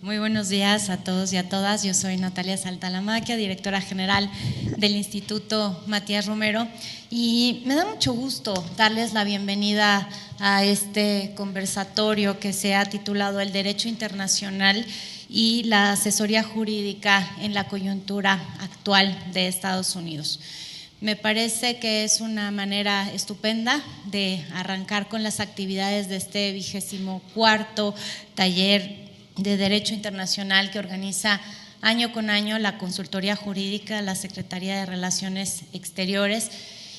Muy buenos días a todos y a todas. Yo soy Natalia Saltalamaquia, directora general del Instituto Matías Romero, y me da mucho gusto darles la bienvenida a este conversatorio que se ha titulado El Derecho Internacional y la Asesoría Jurídica en la Coyuntura Actual de Estados Unidos. Me parece que es una manera estupenda de arrancar con las actividades de este 24º taller de Derecho Internacional que organiza año con año la Consultoría Jurídica, la Secretaría de Relaciones Exteriores.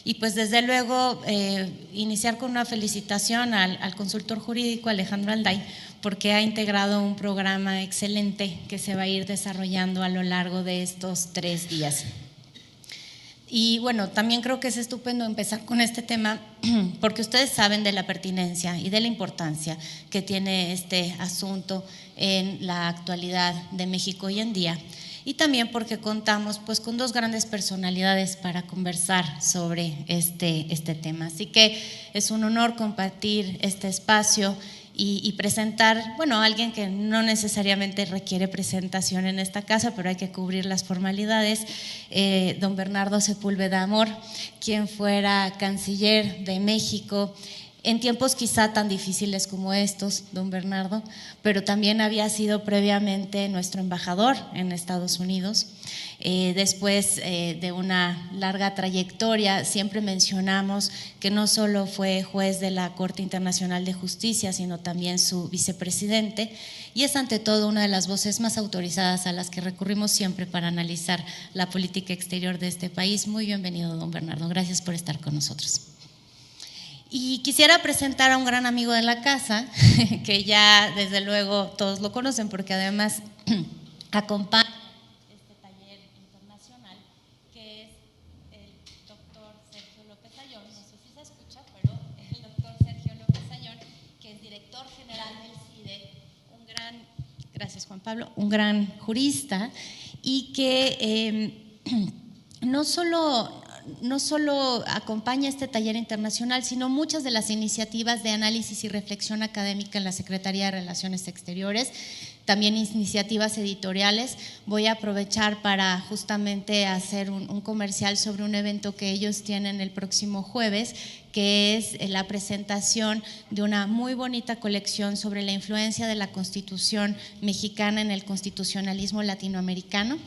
Y pues desde luego iniciar con una felicitación al consultor jurídico Alejandro Alday, porque ha integrado un programa excelente que se va a ir desarrollando a lo largo de estos 3 días. Y bueno, también creo que es estupendo empezar con este tema porque ustedes saben de la pertinencia y de la importancia que tiene este asunto en la actualidad de México hoy en día, y también porque contamos pues con 2 grandes personalidades para conversar sobre este tema. Así que es un honor compartir este espacio y presentar, bueno, a alguien que no necesariamente requiere presentación en esta casa, pero hay que cubrir las formalidades, don Bernardo Sepúlveda Amor, quien fuera canciller de México en tiempos quizá tan difíciles como estos, don Bernardo, pero también había sido previamente nuestro embajador en Estados Unidos. Después de una larga trayectoria, siempre mencionamos que no solo fue juez de la Corte Internacional de Justicia, sino también su vicepresidente, y es ante todo una de las voces más autorizadas a las que recurrimos siempre para analizar la política exterior de este país. Muy bienvenido, don Bernardo, gracias por estar con nosotros. Y quisiera presentar a un gran amigo de la casa, que ya desde luego todos lo conocen porque además acompaña este taller internacional, que es el doctor Sergio López Ayón. No sé si se escucha, pero el doctor Sergio López Ayón, que es director general del CIDE, gracias Juan Pablo, un gran jurista, y que no solo acompaña este taller internacional, sino muchas de las iniciativas de análisis y reflexión académica en la Secretaría de Relaciones Exteriores, también iniciativas editoriales. Voy a aprovechar para justamente hacer un comercial sobre un evento que ellos tienen el próximo jueves, que es la presentación de una muy bonita colección sobre la influencia de la Constitución mexicana en el constitucionalismo latinoamericano,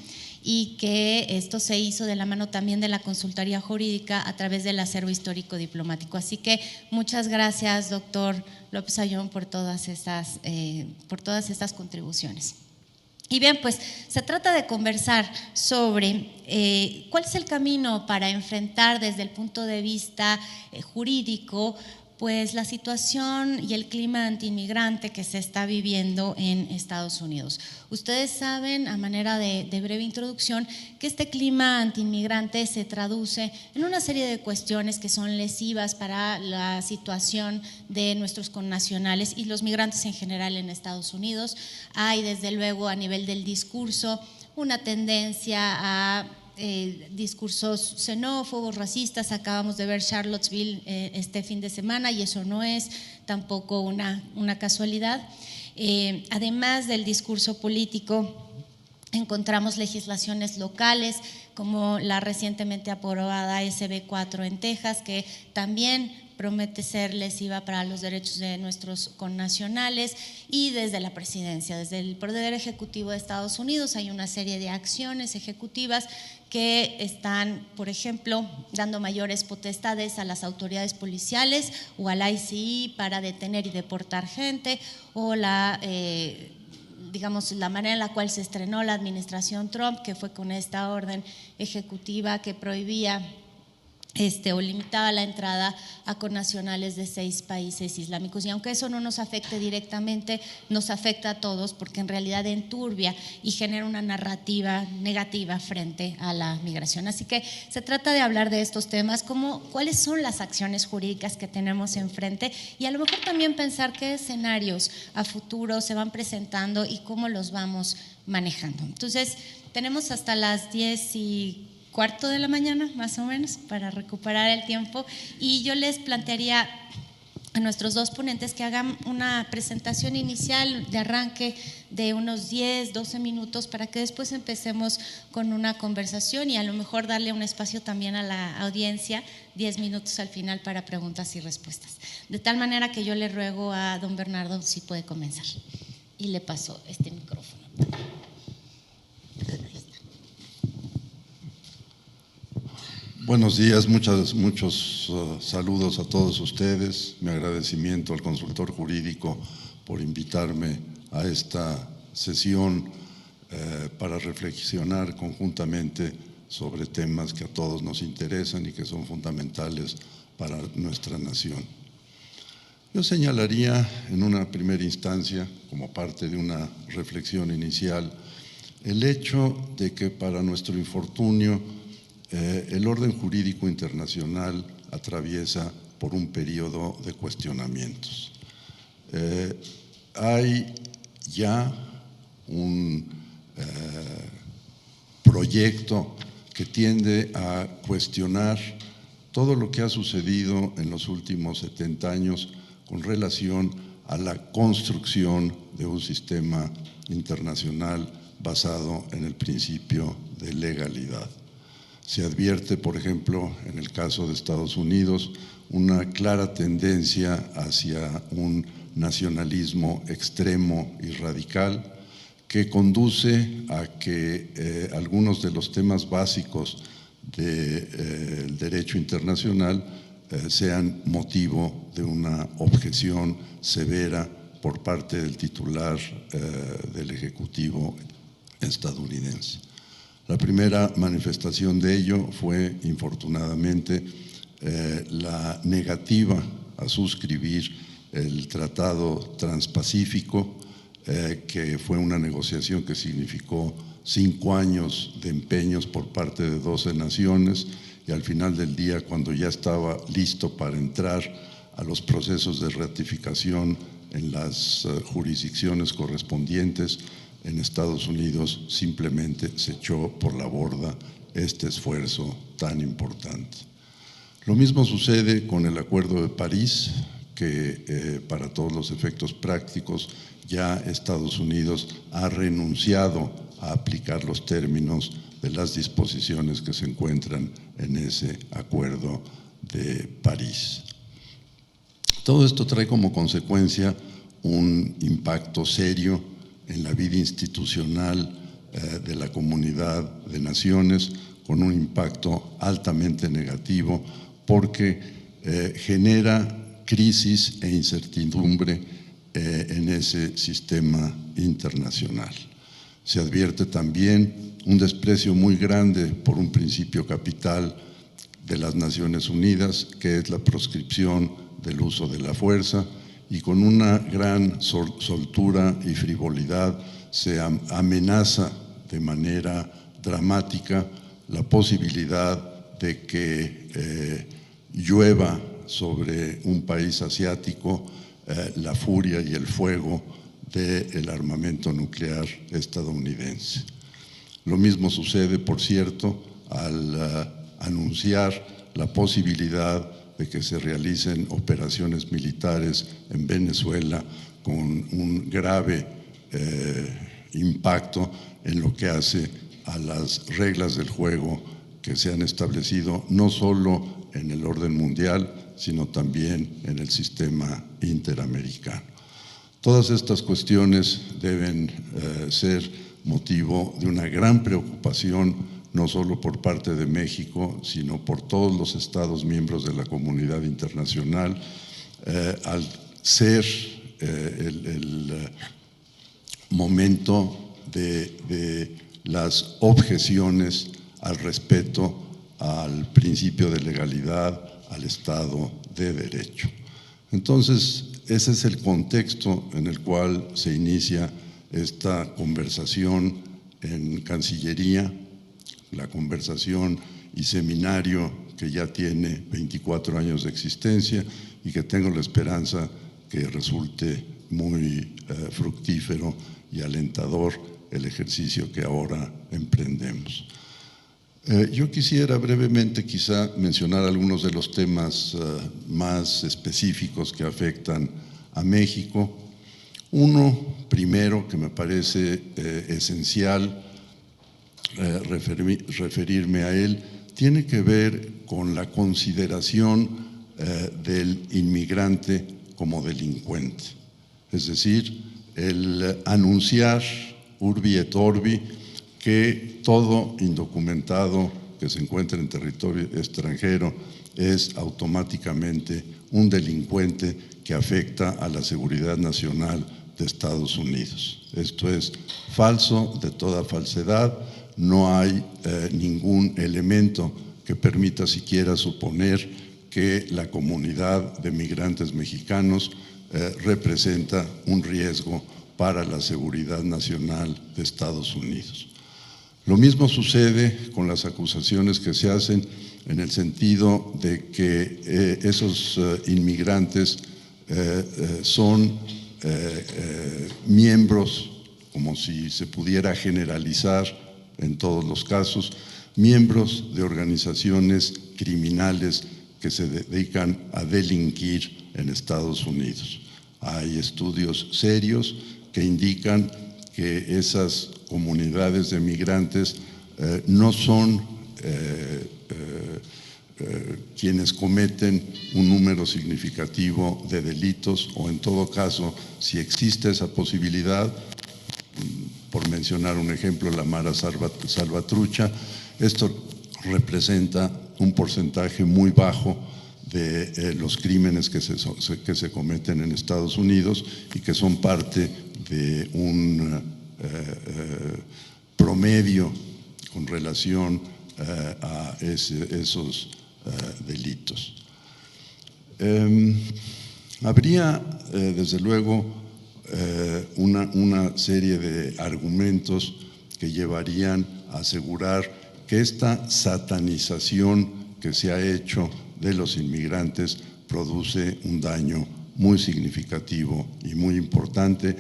y que esto se hizo de la mano también de la Consultoría Jurídica a través del acervo histórico diplomático. Así que muchas gracias, doctor López Ayón, por todas estas contribuciones. Y bien, pues se trata de conversar sobre cuál es el camino para enfrentar desde el punto de vista jurídico pues la situación y el clima antiinmigrante que se está viviendo en Estados Unidos. Ustedes saben, a manera de breve introducción, que este clima antiinmigrante se traduce en una serie de cuestiones que son lesivas para la situación de nuestros connacionales y los migrantes en general en Estados Unidos. Hay desde luego a nivel del discurso una tendencia a discursos xenófobos, racistas. Acabamos de ver Charlottesville este fin de semana y eso no es tampoco una casualidad. Además del discurso político, encontramos legislaciones locales como la recientemente aprobada SB 4 en Texas, que también promete ser lesiva para los derechos de nuestros connacionales. Y desde la presidencia, desde el Poder Ejecutivo de Estados Unidos, hay una serie de acciones ejecutivas que están, por ejemplo, dando mayores potestades a las autoridades policiales o al ICE para detener y deportar gente, o digamos, la manera en la cual se estrenó la administración Trump, que fue con esta orden ejecutiva que prohibía o limitaba la entrada a connacionales de 6 países islámicos. Y aunque eso no nos afecte directamente, nos afecta a todos porque en realidad enturbia y genera una narrativa negativa frente a la migración. Así que se trata de hablar de estos temas, como cuáles son las acciones jurídicas que tenemos enfrente, y a lo mejor también pensar qué escenarios a futuro se van presentando y cómo los vamos manejando. Entonces, tenemos hasta las 10:15 de la mañana, más o menos, para recuperar el tiempo, y yo les plantearía a nuestros dos ponentes que hagan una presentación inicial de arranque de unos 10, 12 minutos para que después empecemos con una conversación y a lo mejor darle un espacio también a la audiencia, 10 minutos al final para preguntas y respuestas. De tal manera que yo le ruego a don Bernardo si puede comenzar. Y le paso este micrófono. Buenos días, muchos saludos a todos ustedes. Mi agradecimiento al consultor jurídico por invitarme a esta sesión para reflexionar conjuntamente sobre temas que a todos nos interesan y que son fundamentales para nuestra nación. Yo señalaría en una primera instancia, como parte de una reflexión inicial, el hecho de que para nuestro infortunio el orden jurídico internacional atraviesa por un periodo de cuestionamientos. Hay ya un proyecto que tiende a cuestionar todo lo que ha sucedido en los últimos 70 años con relación a la construcción de un sistema internacional basado en el principio de legalidad. Se advierte, por ejemplo, en el caso de Estados Unidos, una clara tendencia hacia un nacionalismo extremo y radical que conduce a que algunos de los temas básicos del derecho internacional sean motivo de una objeción severa por parte del titular del Ejecutivo estadounidense. La primera manifestación de ello fue, infortunadamente, la negativa a suscribir el Tratado Transpacífico, que fue una negociación que significó 5 años de empeños por parte de 12 naciones y al final del día, cuando ya estaba listo para entrar a los procesos de ratificación en las jurisdicciones correspondientes, en Estados Unidos simplemente se echó por la borda este esfuerzo tan importante. Lo mismo sucede con el Acuerdo de París, que para todos los efectos prácticos ya Estados Unidos ha renunciado a aplicar los términos de las disposiciones que se encuentran en ese Acuerdo de París. Todo esto trae como consecuencia un impacto serio en la vida institucional de la comunidad de naciones, con un impacto altamente negativo porque genera crisis e incertidumbre en ese sistema internacional. Se advierte también un desprecio muy grande por un principio capital de las Naciones Unidas, que es la proscripción del uso de la fuerza, y con una gran soltura y frivolidad se amenaza de manera dramática la posibilidad de que llueva sobre un país asiático la furia y el fuego del armamento nuclear estadounidense. Lo mismo sucede, por cierto, al anunciar la posibilidad de que se realicen operaciones militares en Venezuela con un grave impacto en lo que hace a las reglas del juego que se han establecido no solo en el orden mundial, sino también en el sistema interamericano. Todas estas cuestiones deben ser motivo de una gran preocupación, no solo por parte de México, sino por todos los estados miembros de la comunidad internacional, al ser el momento de las objeciones al respeto al principio de legalidad, al Estado de Derecho. Entonces, ese es el contexto en el cual se inicia esta conversación en Cancillería, la conversación y seminario que ya tiene 24 años de existencia y que tengo la esperanza que resulte muy fructífero y alentador el ejercicio que ahora emprendemos. Yo quisiera brevemente quizá mencionar algunos de los temas más específicos que afectan a México. Uno, primero, que me parece esencial referirme a él, tiene que ver con la consideración del inmigrante como delincuente. Es decir, el anunciar urbi et orbi que todo indocumentado que se encuentre en territorio extranjero es automáticamente un delincuente que afecta a la seguridad nacional de Estados Unidos. Esto es falso de toda falsedad, no hay ningún elemento que permita siquiera suponer que la comunidad de migrantes mexicanos representa un riesgo para la seguridad nacional de Estados Unidos. Lo mismo sucede con las acusaciones que se hacen en el sentido de que esos inmigrantes son miembros, como si se pudiera generalizar en todos los casos, miembros de organizaciones criminales que se dedican a delinquir en Estados Unidos. Hay estudios serios que indican que esas comunidades de migrantes no son quienes cometen un número significativo de delitos, o en todo caso, si existe esa posibilidad, por mencionar un ejemplo, la Mara Salvatrucha, esto representa un porcentaje muy bajo de los crímenes que se cometen en Estados Unidos y que son parte de un promedio con relación a esos delitos. Habría, desde luego, una serie de argumentos que llevarían a asegurar que esta satanización que se ha hecho de los inmigrantes produce un daño muy significativo y muy importante,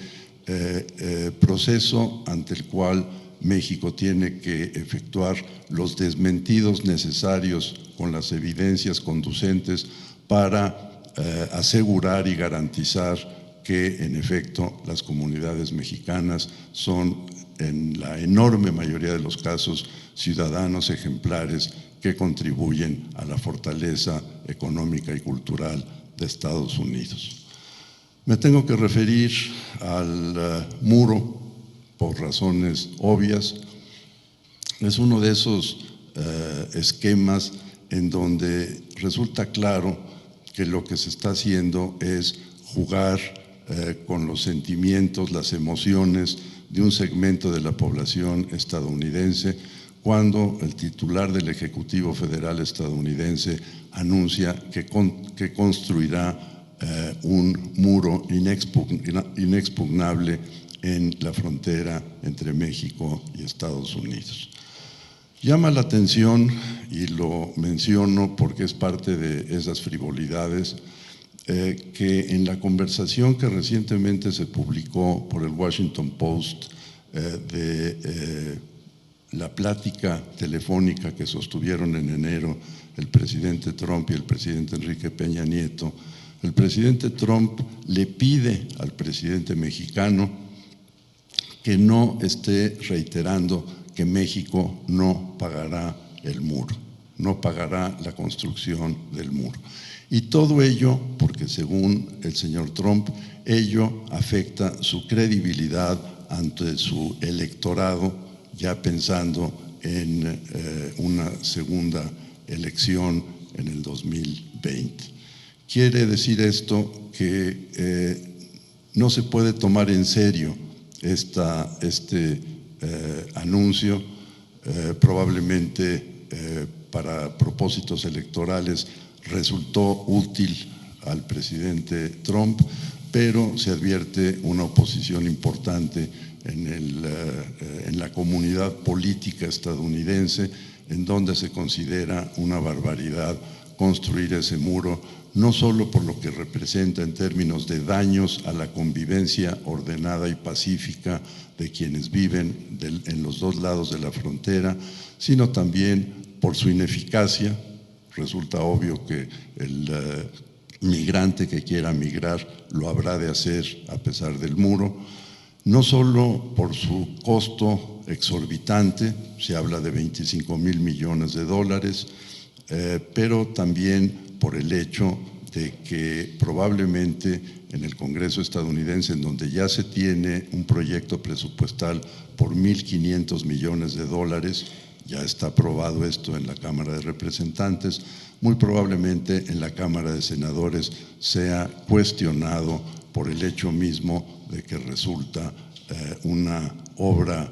proceso ante el cual México tiene que efectuar los desmentidos necesarios con las evidencias conducentes para asegurar y garantizar que, en efecto, las comunidades mexicanas son, en la enorme mayoría de los casos, ciudadanos ejemplares que contribuyen a la fortaleza económica y cultural de Estados Unidos. Me tengo que referir al muro por razones obvias. Es uno de esos esquemas en donde resulta claro que lo que se está haciendo es jugar con los sentimientos, las emociones de un segmento de la población estadounidense, cuando el titular del Ejecutivo Federal estadounidense anuncia que construirá un muro inexpugnable en la frontera entre México y Estados Unidos. Llama la atención, y lo menciono porque es parte de esas frivolidades, que en la conversación que recientemente se publicó por el Washington Post de la plática telefónica que sostuvieron en enero el presidente Trump y el presidente Enrique Peña Nieto, el presidente Trump le pide al presidente mexicano que no esté reiterando que México no pagará el muro, no pagará la construcción del muro. Y todo ello porque, según el señor Trump, ello afecta su credibilidad ante su electorado, ya pensando en una segunda elección en el 2020. Quiere decir esto que no se puede tomar en serio este anuncio, probablemente para propósitos electorales resultó útil al presidente Trump, pero se advierte una oposición importante en la comunidad política estadounidense, en donde se considera una barbaridad construir ese muro, no solo por lo que representa en términos de daños a la convivencia ordenada y pacífica de quienes viven en los dos lados de la frontera, sino también por su ineficacia. Resulta obvio que el migrante que quiera migrar lo habrá de hacer a pesar del muro, no solo por su costo exorbitante, se habla de 25,000 millones de dólares, pero también por el hecho de que probablemente en el Congreso estadounidense, en donde ya se tiene un proyecto presupuestal por 1.500 millones de dólares, ya está aprobado esto en la Cámara de Representantes, muy probablemente en la Cámara de Senadores sea cuestionado por el hecho mismo de que resulta una obra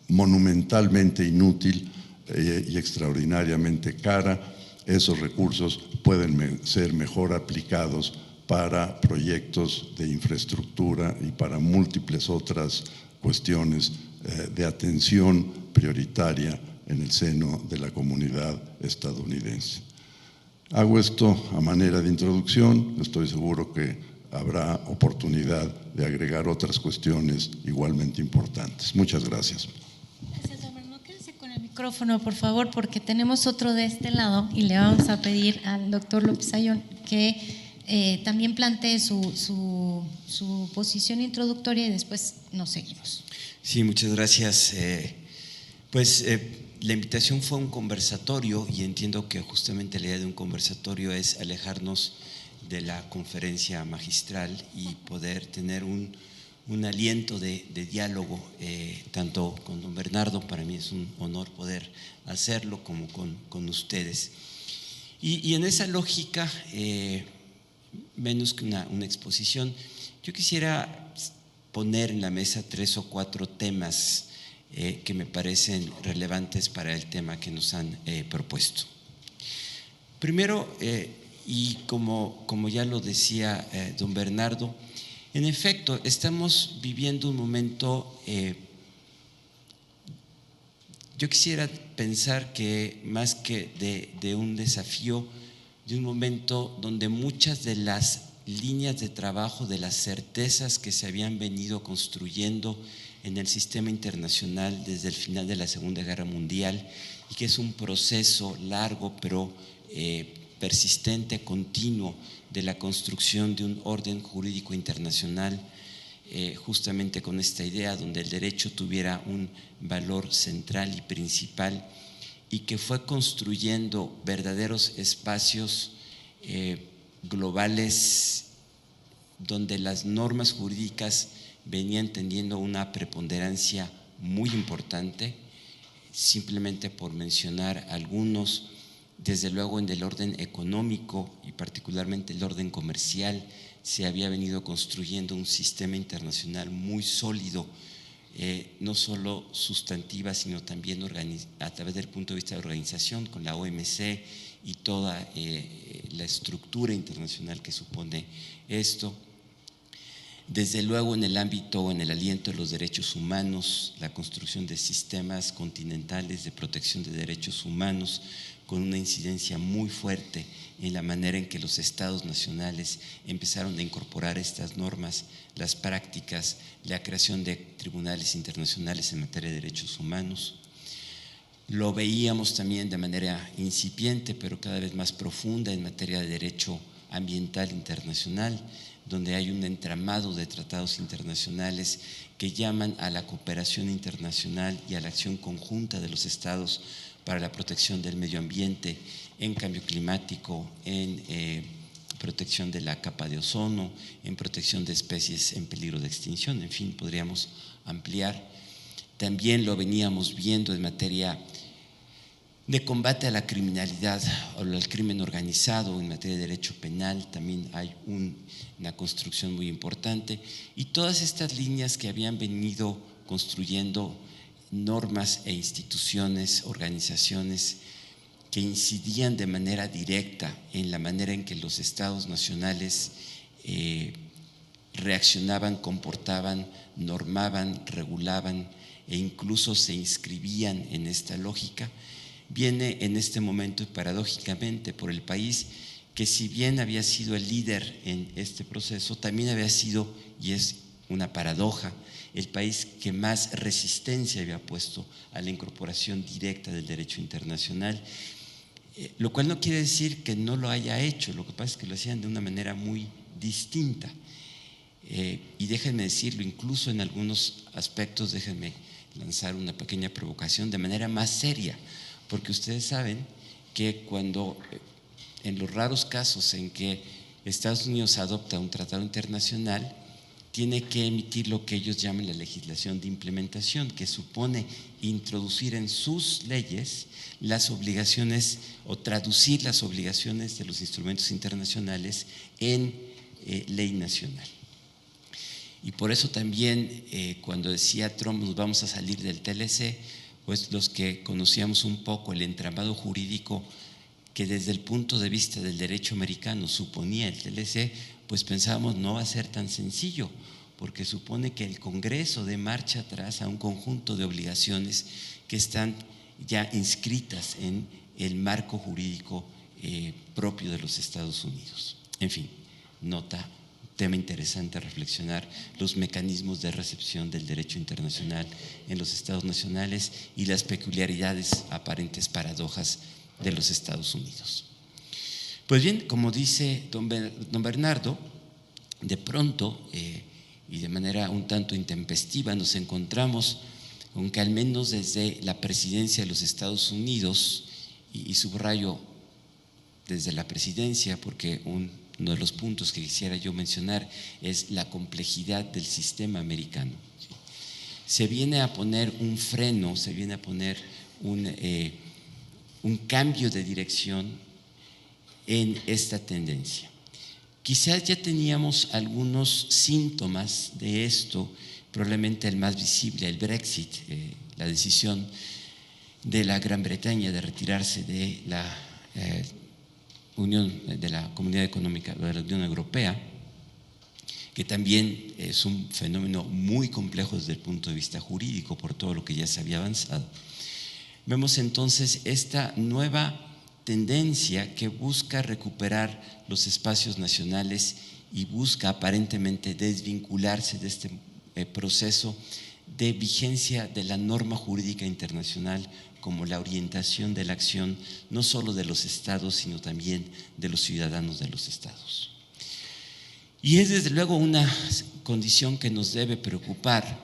monumentalmente inútil y extraordinariamente cara. Esos recursos pueden ser mejor aplicados para proyectos de infraestructura y para múltiples otras cuestiones de atención prioritaria en el seno de la comunidad estadounidense. Hago esto a manera de introducción, estoy seguro que habrá oportunidad de agregar otras cuestiones igualmente importantes. Muchas gracias. Gracias, Roberto. Quédese con el micrófono, por favor, porque tenemos otro de este lado y le vamos a pedir al doctor López Ayllón que también plantee su posición introductoria y después nos seguimos. Sí, muchas gracias. La invitación fue un conversatorio y entiendo que justamente la idea de un conversatorio es alejarnos de la conferencia magistral y poder tener un aliento de diálogo, tanto con don Bernardo, para mí es un honor poder hacerlo, como con ustedes. Y en esa lógica, menos que una exposición, yo quisiera poner en la mesa 3 o 4 temas que me parecen relevantes para el tema que nos han propuesto. Primero, y como ya lo decía don Bernardo, en efecto, estamos viviendo un momento, yo quisiera pensar que más que de un desafío, de un momento donde muchas de las líneas de trabajo, de las certezas que se habían venido construyendo en el sistema internacional desde el final de la Segunda Guerra Mundial, y que es un proceso largo pero persistente, continuo, de la construcción de un orden jurídico internacional, justamente con esta idea donde el derecho tuviera un valor central y principal, y que fue construyendo verdaderos espacios globales donde las normas jurídicas venían teniendo una preponderancia muy importante. Simplemente por mencionar algunos, desde luego en el orden económico y particularmente el orden comercial, se había venido construyendo un sistema internacional muy sólido, no solo sustantiva, sino también a través del punto de vista de organización, con la OMC y toda la estructura internacional que supone esto. Desde luego en el ámbito, en el aliento de los derechos humanos, la construcción de sistemas continentales de protección de derechos humanos, con una incidencia muy fuerte en la manera en que los estados nacionales empezaron a incorporar estas normas, las prácticas, la creación de tribunales internacionales en materia de derechos humanos. Lo veíamos también de manera incipiente, pero cada vez más profunda en materia de derecho ambiental internacional, donde hay un entramado de tratados internacionales que llaman a la cooperación internacional y a la acción conjunta de los estados para la protección del medio ambiente, en cambio climático, en protección de la capa de ozono, en protección de especies en peligro de extinción. En fin, podríamos ampliar. También lo veníamos viendo en materia de combate a la criminalidad o al crimen organizado, en materia de derecho penal también hay una construcción muy importante, y todas estas líneas que habían venido construyendo normas e instituciones, organizaciones que incidían de manera directa en la manera en que los estados nacionales reaccionaban, comportaban, normaban, regulaban e incluso se inscribían en esta lógica, viene en este momento, paradójicamente, por el país que, si bien había sido el líder en este proceso, también había sido, y es una paradoja, el país que más resistencia había puesto a la incorporación directa del derecho internacional, lo cual no quiere decir que no lo haya hecho, lo que pasa es que lo hacían de una manera muy distinta. Y déjenme decirlo, incluso en algunos aspectos, déjenme lanzar una pequeña provocación de manera más seria, porque ustedes saben que cuando, en los raros casos en que Estados Unidos adopta un tratado internacional, tiene que emitir lo que ellos llaman la legislación de implementación, que supone introducir en sus leyes las obligaciones o traducir las obligaciones de los instrumentos internacionales en ley nacional. Y por eso también, cuando decía Trump, nos vamos a salir del TLC, pues los que conocíamos un poco el entramado jurídico que desde el punto de vista del derecho americano suponía el TLC, pues pensábamos no va a ser tan sencillo, porque supone que el Congreso dé marcha atrás a un conjunto de obligaciones que están ya inscritas en el marco jurídico propio de los Estados Unidos. En fin, tema interesante a reflexionar, los mecanismos de recepción del derecho internacional en los Estados nacionales y las peculiaridades, aparentes paradojas de los Estados Unidos. Pues bien, como dice don Bernardo, de pronto y de manera un tanto intempestiva nos encontramos con que, al menos desde la presidencia de los Estados Unidos, y subrayo desde la presidencia porque uno de los puntos que quisiera yo mencionar es la complejidad del sistema americano, ¿sí? Se viene a poner un freno, se viene a poner un cambio de dirección en esta tendencia. Quizás ya teníamos algunos síntomas de esto, probablemente el más visible, el Brexit, la decisión de la Gran Bretaña de retirarse de la Unión, de la Comunidad Económica de la Unión Europea, que también es un fenómeno muy complejo desde el punto de vista jurídico por todo lo que ya se había avanzado. Vemos entonces esta nueva tendencia que busca recuperar los espacios nacionales y busca aparentemente desvincularse de este proceso de vigencia de la norma jurídica internacional como la orientación de la acción no solo de los estados, sino también de los ciudadanos de los estados. Y es desde luego una condición que nos debe preocupar,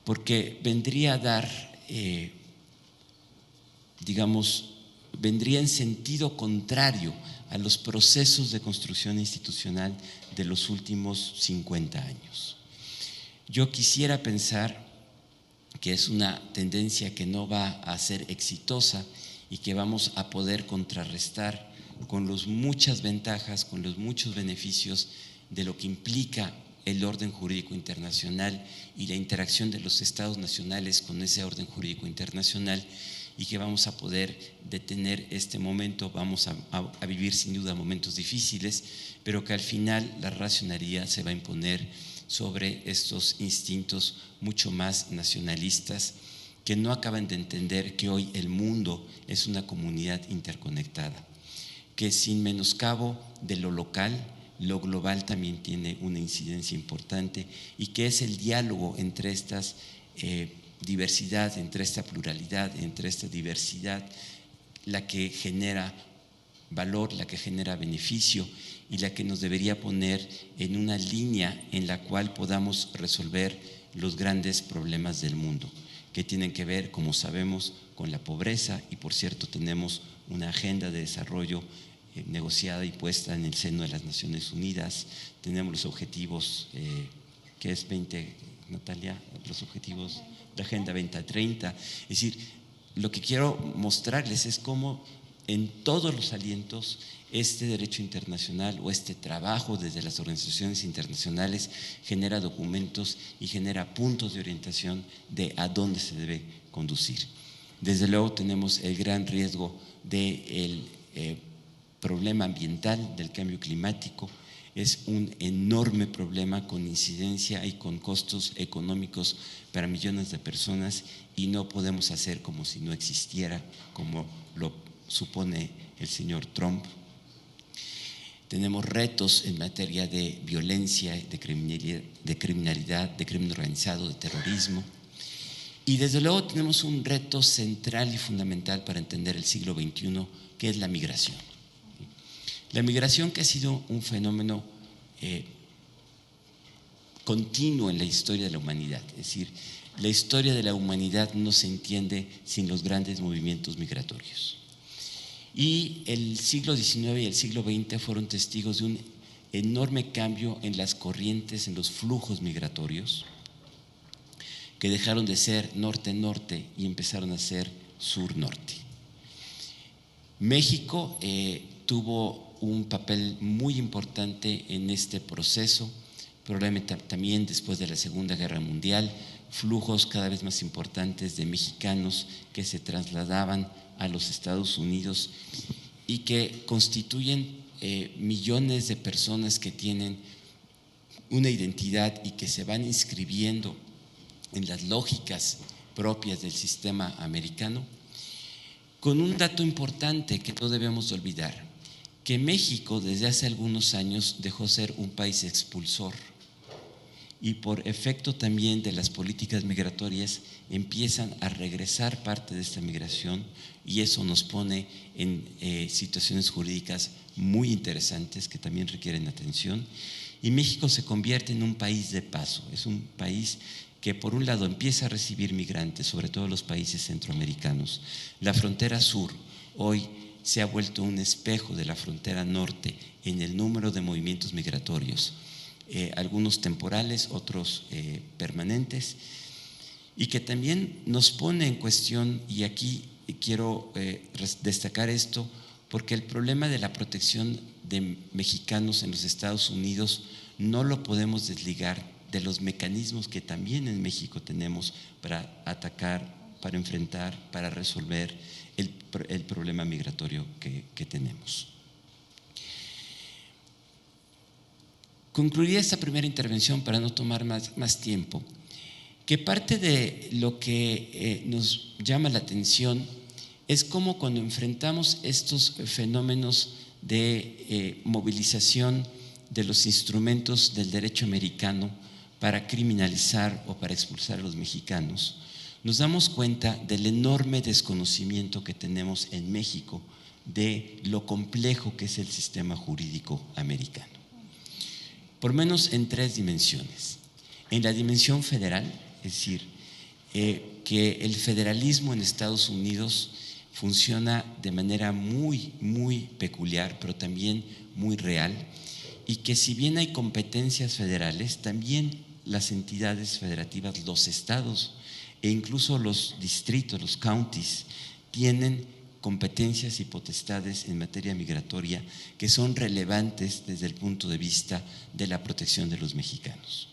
porque vendría a dar, vendría en sentido contrario a los procesos de construcción institucional de los últimos 50 años. Yo quisiera pensar que es una tendencia que no va a ser exitosa y que vamos a poder contrarrestar con las muchas ventajas, con los muchos beneficios de lo que implica el orden jurídico internacional y la interacción de los estados nacionales con ese orden jurídico internacional, y que vamos a poder detener este momento. Vamos a vivir sin duda momentos difíciles, pero que al final la racionalidad se va a imponer sobre estos instintos mucho más nacionalistas que no acaban de entender que hoy el mundo es una comunidad interconectada, que sin menoscabo de lo local, lo global también tiene una incidencia importante, y que es el diálogo entre estas diversidad, entre esta pluralidad, entre esta diversidad, la que genera valor, la que genera beneficio y la que nos debería poner en una línea en la cual podamos resolver los grandes problemas del mundo, que tienen que ver, como sabemos, con la pobreza. Y por cierto, tenemos una agenda de desarrollo negociada y puesta en el seno de las Naciones Unidas. Tenemos los objetivos, que es 20, Natalia, los objetivos de Agenda 2030. Es decir, lo que quiero mostrarles es cómo en todos los alientos este derecho internacional o este trabajo desde las organizaciones internacionales genera documentos y genera puntos de orientación de a dónde se debe conducir. Desde luego tenemos el gran riesgo del problema ambiental, del cambio climático. es un enorme problema con incidencia y con costos económicos para millones de personas, y no podemos hacer como si no existiera, como lo supone el señor Trump. Tenemos retos en materia de violencia, de criminalidad, de crimen organizado, de terrorismo. Y desde luego tenemos un reto central y fundamental para entender el siglo XXI, que es la migración. La migración, que ha sido un fenómeno continuo en la historia de la humanidad. Es decir, la historia de la humanidad no se entiende sin los grandes movimientos migratorios. Y el siglo XIX y el siglo XX fueron testigos de un enorme cambio en las corrientes, en los flujos migratorios, que dejaron de ser norte-norte y empezaron a ser sur-norte. México tuvo un papel muy importante en este proceso, probablemente también después de la Segunda Guerra Mundial, flujos cada vez más importantes de mexicanos que se trasladaban a los Estados Unidos y que constituyen millones de personas que tienen una identidad y que se van inscribiendo en las lógicas propias del sistema americano, con un dato importante que no debemos olvidar, que México desde hace algunos años dejó de ser un país expulsor, y por efecto también de las políticas migratorias empiezan a regresar parte de esta migración, y eso nos pone en situaciones jurídicas muy interesantes que también requieren atención, y México se convierte en un país de paso. Es un país que por un lado empieza a recibir migrantes, sobre todo los países centroamericanos. La frontera sur hoy se ha vuelto un espejo de la frontera norte en el número de movimientos migratorios. Algunos temporales, otros permanentes, y que también nos pone en cuestión, y aquí quiero destacar esto, porque el problema de la protección de mexicanos en los Estados Unidos no lo podemos desligar de los mecanismos que también en México tenemos para atacar, para enfrentar, para resolver el problema migratorio que tenemos. Concluiría esta primera intervención, para no tomar más tiempo, que parte de lo que nos llama la atención es cómo cuando enfrentamos estos fenómenos de movilización de los instrumentos del derecho americano para criminalizar o para expulsar a los mexicanos, nos damos cuenta del enorme desconocimiento que tenemos en México de lo complejo que es el sistema jurídico americano. Por menos en tres dimensiones. En la dimensión federal, es decir, que el federalismo en Estados Unidos funciona de manera muy, muy peculiar, pero también muy real, y que si bien hay competencias federales, también las entidades federativas, los estados e incluso los distritos, los counties, tienen competencias y potestades en materia migratoria que son relevantes desde el punto de vista de la protección de los mexicanos.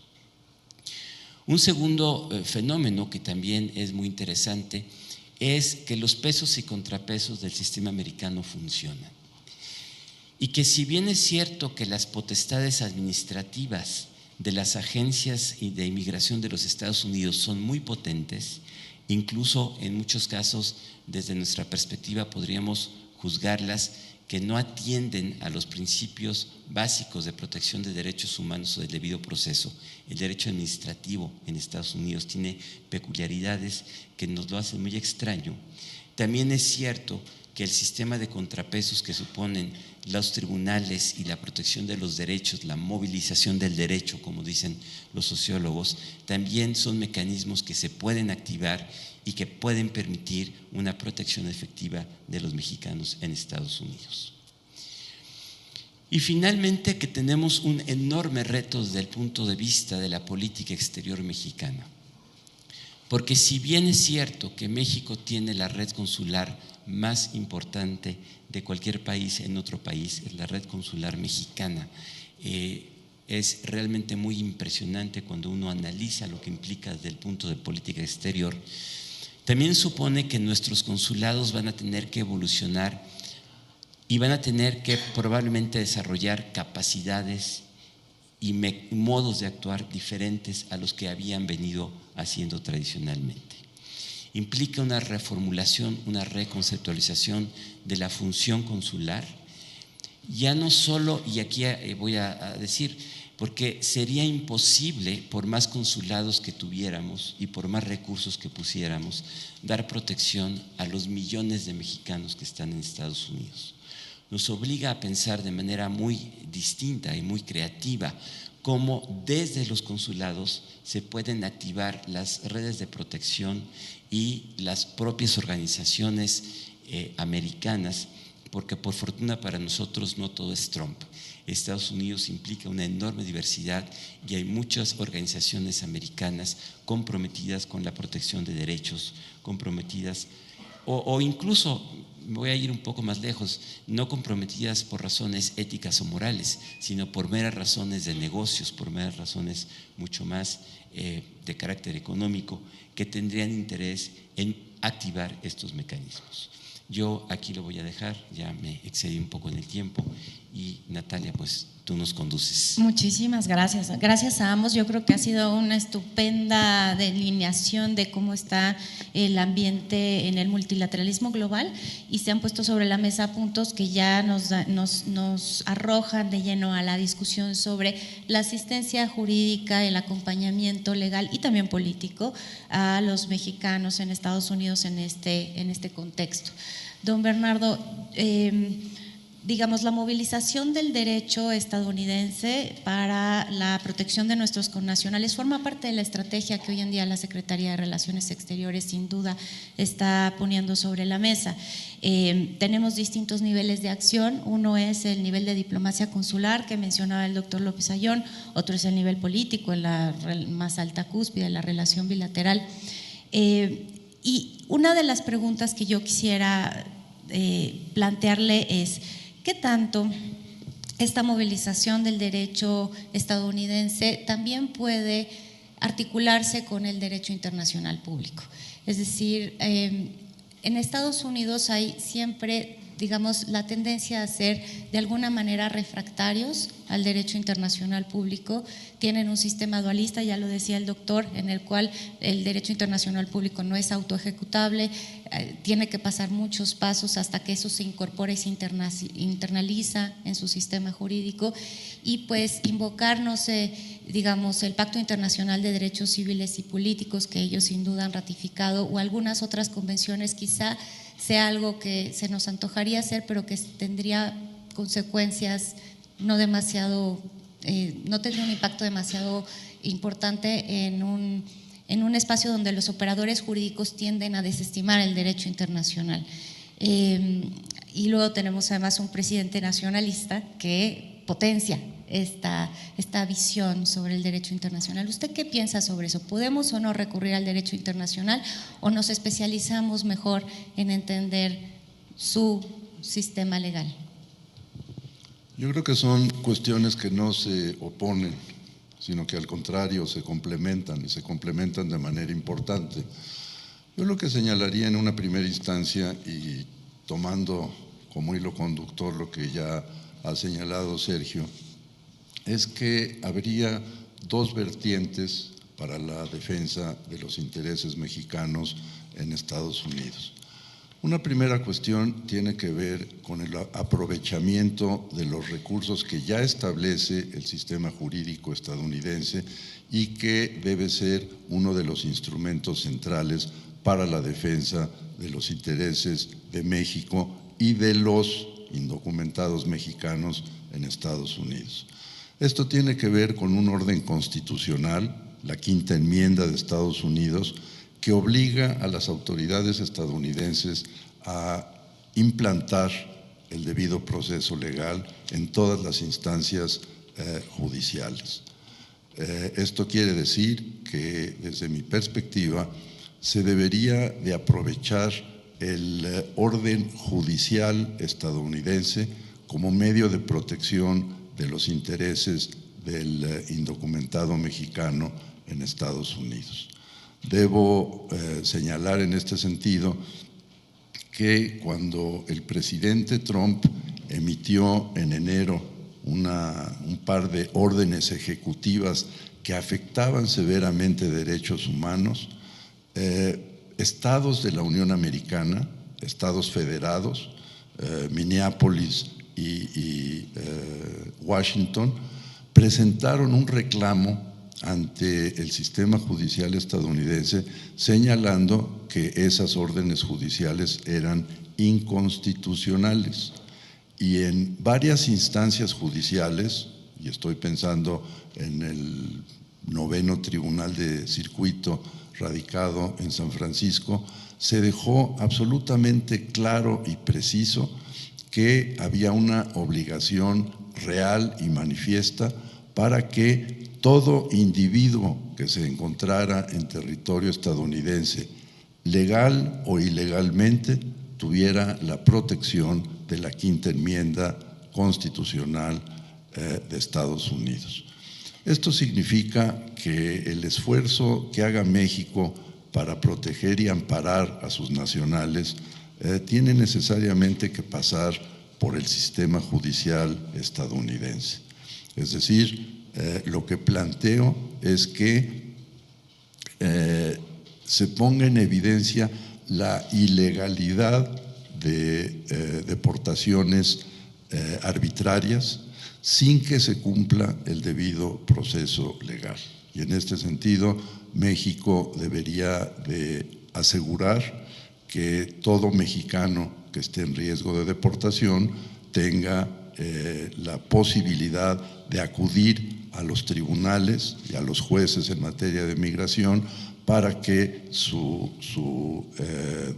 Un segundo fenómeno que también es muy interesante es que los pesos y contrapesos del sistema americano funcionan, y que si bien es cierto que las potestades administrativas de las agencias de inmigración de los Estados Unidos son muy potentes, incluso en muchos casos desde nuestra perspectiva podríamos juzgarlas que no atienden a los principios básicos de protección de derechos humanos o del debido proceso. El derecho administrativo en Estados Unidos tiene peculiaridades que nos lo hacen muy extraño. También es cierto que el sistema de contrapesos que suponen los tribunales y la protección de los derechos, la movilización del derecho, como dicen los sociólogos, también son mecanismos que se pueden activar y que pueden permitir una protección efectiva de los mexicanos en Estados Unidos. Y finalmente, que tenemos un enorme reto desde el punto de vista de la política exterior mexicana. Porque si bien es cierto que México tiene la red consular más importante de cualquier país en otro país, es la red consular mexicana, es realmente muy impresionante cuando uno analiza lo que implica desde el punto de política exterior. También supone que nuestros consulados van a tener que evolucionar y van a tener que probablemente desarrollar capacidades y modos de actuar diferentes a los que habían venido haciendo tradicionalmente. Implica una reformulación, una reconceptualización de la función consular, ya no solo, y aquí voy a decir, porque sería imposible, por más consulados que tuviéramos y por más recursos que pusiéramos, dar protección a los millones de mexicanos que están en Estados Unidos. Nos obliga a pensar de manera muy distinta y muy creativa cómo desde los consulados se pueden activar las redes de protección y las propias organizaciones americanas, porque por fortuna para nosotros no todo es Trump. Estados Unidos implica una enorme diversidad y hay muchas organizaciones americanas comprometidas con la protección de derechos, comprometidas o incluso, me voy a ir un poco más lejos, no comprometidas por razones éticas o morales, sino por meras razones de negocios, por meras razones mucho más de carácter económico, que tendrían interés en activar estos mecanismos. Yo aquí lo voy a dejar, ya me excedí un poco en el tiempo y Natalia, pues tú nos conduces. Muchísimas gracias. Gracias a ambos. Yo creo que ha sido una estupenda delineación de cómo está el ambiente en el multilateralismo global y se han puesto sobre la mesa puntos que ya nos arrojan de lleno a la discusión sobre la asistencia jurídica, el acompañamiento legal y también político a los mexicanos en Estados Unidos en este contexto. Don Bernardo, digamos, la movilización del derecho estadounidense para la protección de nuestros connacionales forma parte de la estrategia que hoy en día la Secretaría de Relaciones Exteriores sin duda está poniendo sobre la mesa. Tenemos distintos niveles de acción. Uno es el nivel de diplomacia consular que mencionaba el doctor López Ayllón, otro es el nivel político en la más alta cúspide, la relación bilateral. Y una de las preguntas que yo quisiera plantearle es: ¿qué tanto esta movilización del derecho estadounidense también puede articularse con el derecho internacional público? Es decir, en Estados Unidos hay siempre, digamos, la tendencia a ser de alguna manera refractarios al derecho internacional público. Tienen un sistema dualista, ya lo decía el doctor, en el cual el derecho internacional público no es autoejecutable, tiene que pasar muchos pasos hasta que eso se incorpora y se internaliza en su sistema jurídico, y pues invocar, no sé, digamos, el Pacto Internacional de Derechos Civiles y Políticos, que ellos sin duda han ratificado, o algunas otras convenciones, quizá sea algo que se nos antojaría hacer, pero que tendría consecuencias no demasiado, no tendría un impacto demasiado importante en un espacio donde los operadores jurídicos tienden a desestimar el derecho internacional. Y luego tenemos además un presidente nacionalista que potencia esta visión sobre el derecho internacional. ¿Usted qué piensa sobre eso? ¿Podemos o no recurrir al derecho internacional o nos especializamos mejor en entender su sistema legal? Yo creo que son cuestiones que no se oponen, sino que al contrario se complementan y se complementan de manera importante. Yo lo que señalaría en una primera instancia, y tomando como hilo conductor lo que ya ha señalado Sergio, es que habría dos vertientes para la defensa de los intereses mexicanos en Estados Unidos. Una primera cuestión tiene que ver con el aprovechamiento de los recursos que ya establece el sistema jurídico estadounidense y que debe ser uno de los instrumentos centrales para la defensa de los intereses de México y de los indocumentados mexicanos en Estados Unidos. Esto tiene que ver con un orden constitucional, la Quinta Enmienda de Estados Unidos, que obliga a las autoridades estadounidenses a implantar el debido proceso legal en todas las instancias judiciales. Esto quiere decir que, desde mi perspectiva, se debería de aprovechar el orden judicial estadounidense como medio de protección de los intereses del indocumentado mexicano en Estados Unidos. Debo señalar en este sentido que cuando el presidente Trump emitió en enero un par de órdenes ejecutivas que afectaban severamente derechos humanos, estados de la Unión Americana, estados federados, Minneapolis y Washington, presentaron un reclamo ante el sistema judicial estadounidense, señalando que esas órdenes judiciales eran inconstitucionales. Y en varias instancias judiciales, y estoy pensando en el 9º Tribunal de Circuito radicado en San Francisco, se dejó absolutamente claro y preciso que había una obligación real y manifiesta para que todo individuo que se encontrara en territorio estadounidense, legal o ilegalmente, tuviera la protección de la Quinta Enmienda Constitucional de Estados Unidos. Esto significa que el esfuerzo que haga México para proteger y amparar a sus nacionales tiene necesariamente que pasar por el sistema judicial estadounidense. Es decir, lo que planteo es que se ponga en evidencia la ilegalidad de deportaciones arbitrarias sin que se cumpla el debido proceso legal. Y en este sentido, México debería de asegurar que todo mexicano que esté en riesgo de deportación tenga la posibilidad de acudir a los tribunales y a los jueces en materia de migración para que su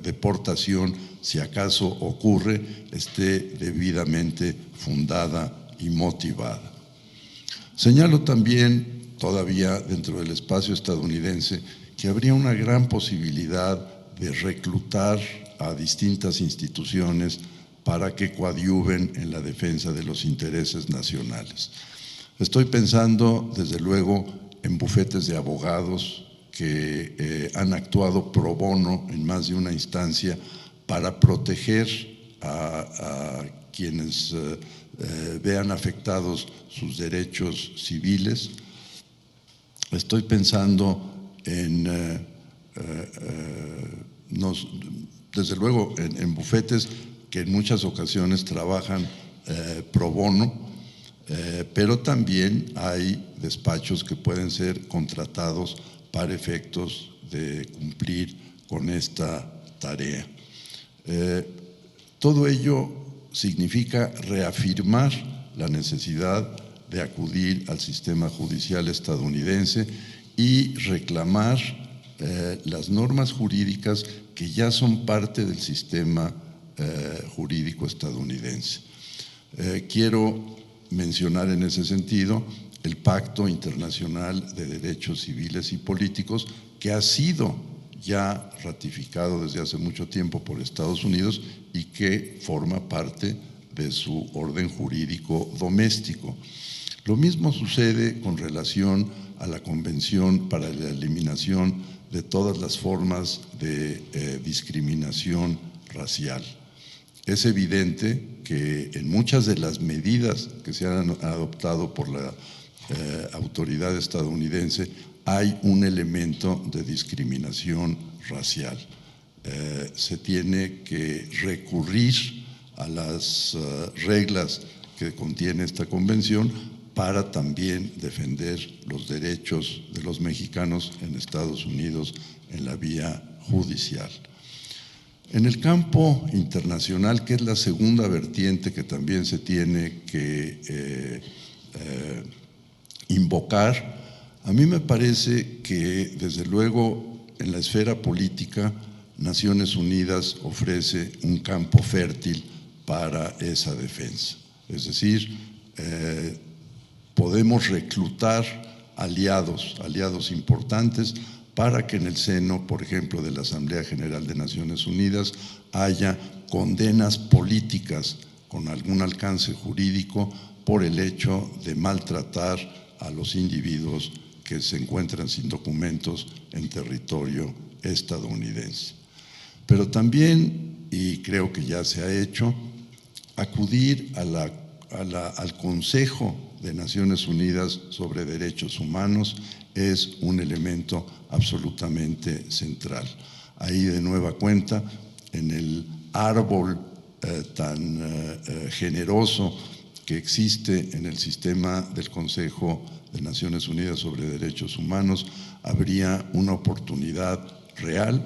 deportación, si acaso ocurre, esté debidamente fundada y motivada. Señalo también, todavía dentro del espacio estadounidense, que habría una gran posibilidad de reclutar a distintas instituciones para que coadyuven en la defensa de los intereses nacionales. Estoy pensando, desde luego, en bufetes de abogados que han actuado pro bono en más de una instancia para proteger a quienes vean afectados sus derechos civiles. Estoy pensando en, desde luego, en bufetes que en muchas ocasiones trabajan pro bono, pero también hay despachos que pueden ser contratados para efectos de cumplir con esta tarea. Todo ello significa reafirmar la necesidad de acudir al sistema judicial estadounidense y reclamar las normas jurídicas que ya son parte del sistema jurídico estadounidense. Quiero mencionar en ese sentido el Pacto Internacional de Derechos Civiles y Políticos, que ha sido ya ratificado desde hace mucho tiempo por Estados Unidos y que forma parte de su orden jurídico doméstico. Lo mismo sucede con relación a la Convención para la Eliminación de todas las formas de discriminación racial. Es evidente que en muchas de las medidas que se han adoptado por la autoridad estadounidense hay un elemento de discriminación racial. Se tiene que recurrir a las reglas que contiene esta convención para también defender los derechos de los mexicanos en Estados Unidos en la vía judicial. En el campo internacional, que es la segunda vertiente que también se tiene que invocar, a mí me parece que, desde luego, en la esfera política, Naciones Unidas ofrece un campo fértil para esa defensa. Es decir, podemos reclutar aliados importantes para que en el seno, por ejemplo, de la Asamblea General de Naciones Unidas haya condenas políticas con algún alcance jurídico por el hecho de maltratar a los individuos que se encuentran sin documentos en territorio estadounidense. Pero también, y creo que ya se ha hecho, acudir a la al Consejo de Naciones Unidas sobre Derechos Humanos es un elemento absolutamente central. Ahí, de nueva cuenta, en el árbol tan generoso que existe en el sistema del Consejo de Naciones Unidas sobre Derechos Humanos, habría una oportunidad real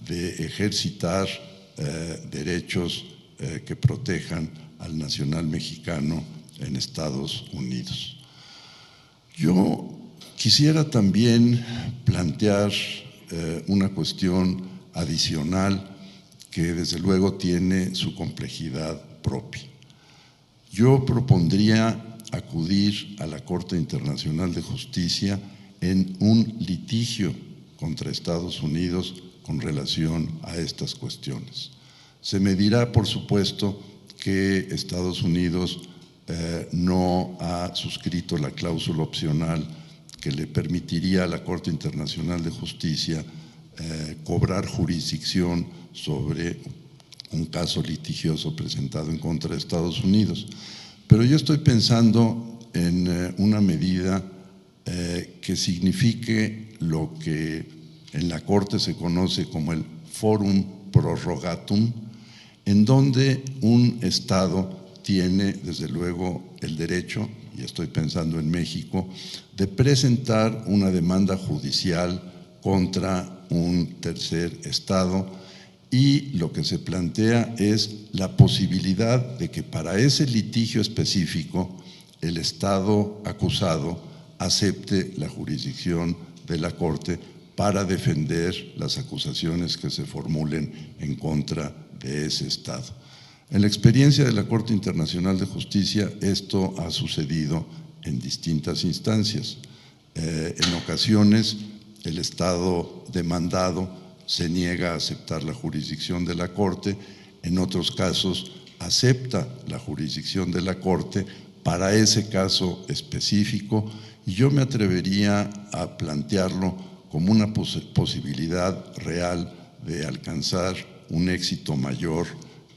de ejercitar derechos que protejan al nacional mexicano en Estados Unidos. Yo quisiera también plantear una cuestión adicional que desde luego tiene su complejidad propia. Yo propondría acudir a la Corte Internacional de Justicia en un litigio contra Estados Unidos con relación a estas cuestiones. Se me dirá, por supuesto, que Estados Unidos no ha suscrito la cláusula opcional que le permitiría a la Corte Internacional de Justicia cobrar jurisdicción sobre un caso litigioso presentado en contra de Estados Unidos. Pero yo estoy pensando en una medida que signifique lo que en la Corte se conoce como el forum prorogatum, en donde un Estado tiene, desde luego, el derecho, y estoy pensando en México, de presentar una demanda judicial contra un tercer Estado, y lo que se plantea es la posibilidad de que para ese litigio específico el Estado acusado acepte la jurisdicción de la Corte para defender las acusaciones que se formulen en contra de ese Estado. En la experiencia de la Corte Internacional de Justicia, esto ha sucedido en distintas instancias. En ocasiones, el Estado demandado se niega a aceptar la jurisdicción de la Corte, en otros casos acepta la jurisdicción de la Corte para ese caso específico, y yo me atrevería a plantearlo como una posibilidad real de alcanzar un éxito mayor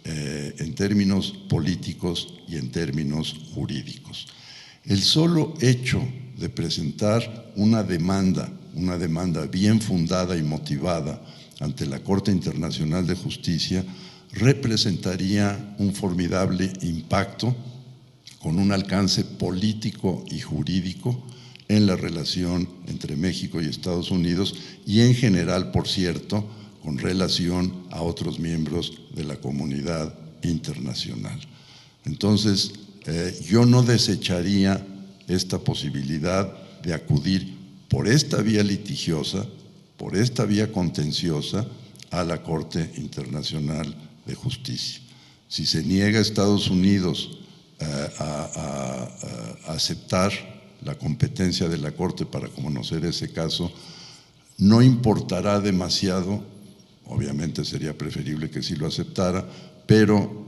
en términos políticos y en términos jurídicos. El solo hecho de presentar una demanda bien fundada y motivada ante la Corte Internacional de Justicia representaría un formidable impacto con un alcance político y jurídico en la relación entre México y Estados Unidos y en general, por cierto, con relación a otros miembros de la comunidad internacional. Entonces, yo no desecharía esta posibilidad de acudir por esta vía litigiosa, por esta vía contenciosa, a la Corte Internacional de Justicia. Si se niega a Estados Unidos a aceptar la competencia de la Corte para conocer ese caso, no importará demasiado, obviamente sería preferible que sí lo aceptara, pero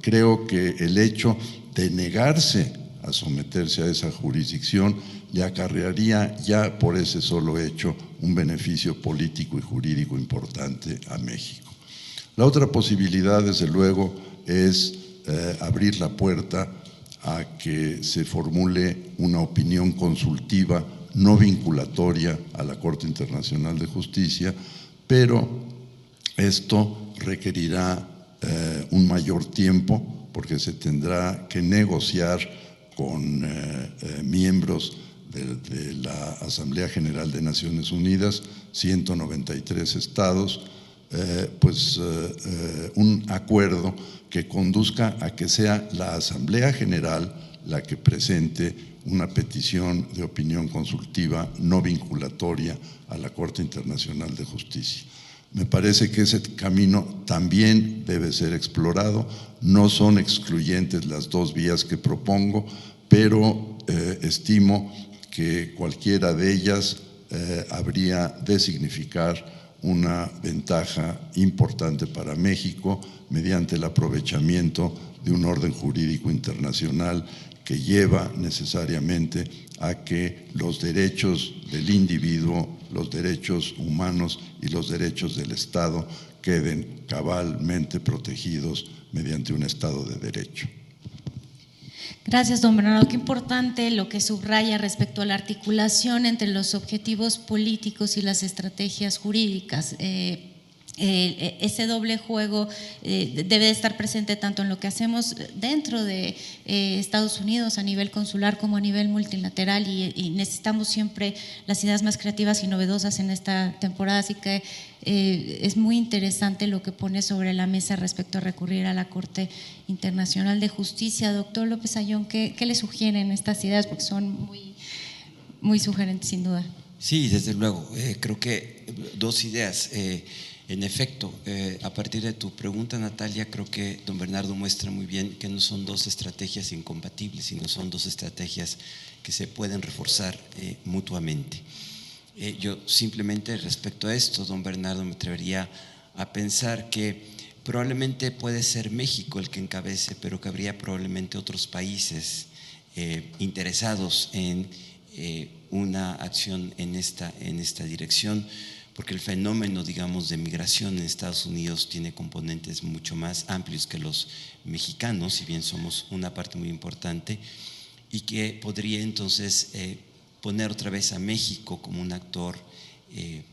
creo que el hecho de negarse a someterse a esa jurisdicción le acarrearía ya por ese solo hecho un beneficio político y jurídico importante a México. La otra posibilidad, desde luego, es abrir la puerta a que se formule una opinión consultiva no vinculatoria a la Corte Internacional de Justicia, pero esto requerirá un mayor tiempo porque se tendrá que negociar con miembros de la Asamblea General de Naciones Unidas, 193 estados, un acuerdo que conduzca a que sea la Asamblea General la que presente una petición de opinión consultiva no vinculatoria a la Corte Internacional de Justicia. Me parece que ese camino también debe ser explorado. No son excluyentes las dos vías que propongo, pero estimo que cualquiera de ellas habría de significar una ventaja importante para México mediante el aprovechamiento de un orden jurídico internacional que lleva necesariamente a que los derechos del individuo, los derechos humanos y los derechos del Estado queden cabalmente protegidos mediante un Estado de Derecho. Gracias, don Bernardo. Qué importante lo que subraya respecto a la articulación entre los objetivos políticos y las estrategias jurídicas. Ese doble juego debe estar presente tanto en lo que hacemos dentro de Estados Unidos a nivel consular como a nivel multilateral, y necesitamos siempre las ideas más creativas y novedosas en esta temporada, así que es muy interesante lo que pone sobre la mesa respecto a recurrir a la Corte Internacional de Justicia. Doctor López Ayllón, ¿qué le sugieren estas ideas? Porque son muy sugerentes, sin duda. Sí, desde luego. Creo que dos ideas. En efecto, a partir de tu pregunta, Natalia, creo que don Bernardo muestra muy bien que no son dos estrategias incompatibles, sino son dos estrategias que se pueden reforzar mutuamente. Yo simplemente respecto a esto, don Bernardo, me atrevería a pensar que probablemente puede ser México el que encabece, pero que habría probablemente otros países interesados en una acción en esta dirección, porque el fenómeno, digamos, de migración en Estados Unidos tiene componentes mucho más amplios que los mexicanos, si bien somos una parte muy importante, y que podría entonces poner otra vez a México como un actor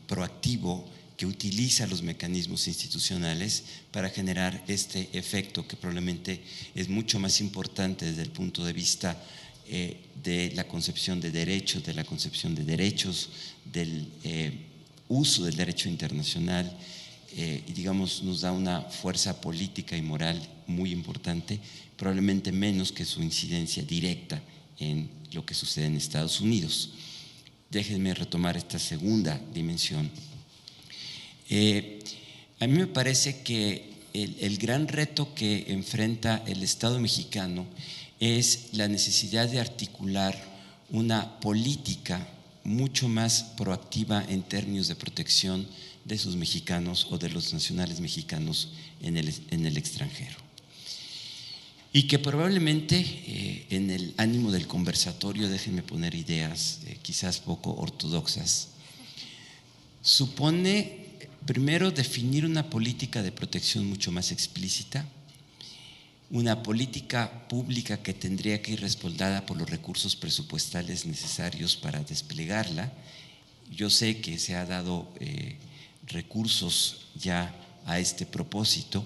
proactivo que utiliza los mecanismos institucionales para generar este efecto que probablemente es mucho más importante desde el punto de vista de la concepción de derechos, del uso del derecho internacional, y digamos nos da una fuerza política y moral muy importante, probablemente menos que su incidencia directa en lo que sucede en Estados Unidos. Déjenme retomar esta segunda dimensión. A mí me parece que el gran reto que enfrenta el Estado mexicano es la necesidad de articular una política mucho más proactiva en términos de protección de sus mexicanos o de los nacionales mexicanos en el extranjero. Y que probablemente en el ánimo del conversatorio, déjenme poner ideas quizás poco ortodoxas, supone primero definir una política de protección mucho más explícita, una política pública que tendría que ir respaldada por los recursos presupuestales necesarios para desplegarla. Yo sé que se ha dado recursos ya a este propósito,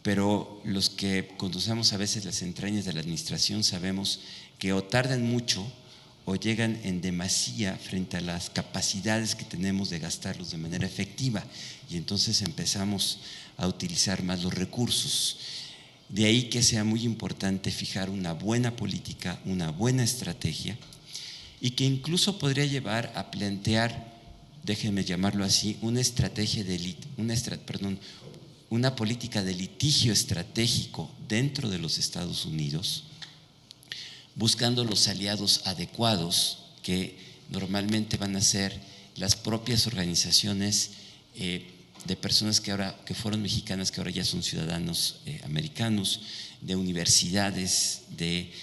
pero los que conocemos a veces las entrañas de la administración sabemos que o tardan mucho o llegan en demasía frente a las capacidades que tenemos de gastarlos de manera efectiva, y entonces empezamos a utilizar más los recursos. De ahí que sea muy importante fijar una buena política, una buena estrategia, y que incluso podría llevar a plantear, déjenme llamarlo así, una política de litigio estratégico dentro de los Estados Unidos, buscando los aliados adecuados, que normalmente van a ser las propias organizaciones de personas que fueron mexicanas, que ahora ya son ciudadanos americanos, de universidades, de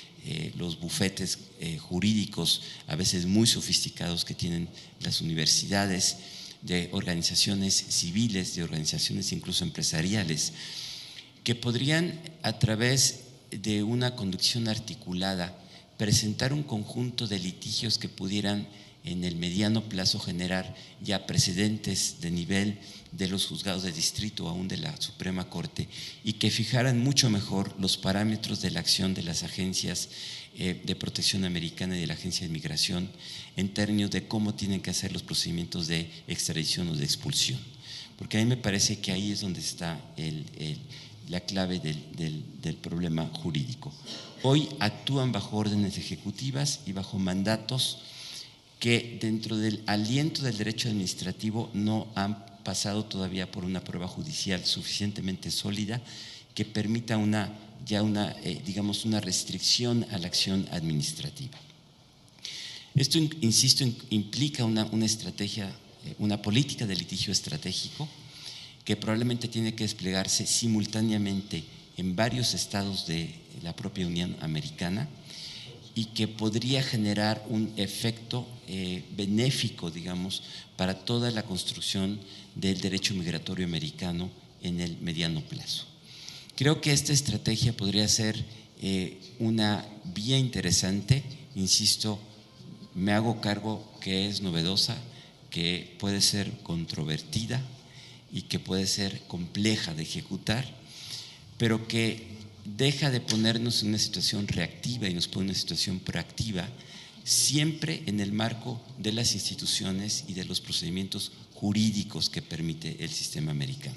los bufetes jurídicos, a veces muy sofisticados que tienen las universidades, de organizaciones civiles, de organizaciones incluso empresariales, que podrían, a través de una conducción articulada, presentar un conjunto de litigios que pudieran en el mediano plazo generar ya precedentes de nivel de los juzgados de distrito, aún de la Suprema Corte, y que fijaran mucho mejor los parámetros de la acción de las agencias de protección americana y de la Agencia de Migración en términos de cómo tienen que hacer los procedimientos de extradición o de expulsión. Porque a mí me parece que ahí es donde está la clave del problema jurídico. Hoy actúan bajo órdenes ejecutivas y bajo mandatos que dentro del aliento del derecho administrativo no han pasado todavía por una prueba judicial suficientemente sólida que permita digamos, una restricción a la acción administrativa. Esto, insisto, implica una estrategia, una política de litigio estratégico que probablemente tiene que desplegarse simultáneamente en varios estados de la propia Unión Americana, y que podría generar un efecto benéfico, digamos, para toda la construcción del derecho migratorio americano en el mediano plazo. Creo que esta estrategia podría ser una vía interesante, insisto, me hago cargo que es novedosa, que puede ser controvertida y que puede ser compleja de ejecutar, pero que deja de ponernos en una situación reactiva y nos pone en una situación proactiva, siempre en el marco de las instituciones y de los procedimientos jurídicos que permite el sistema americano.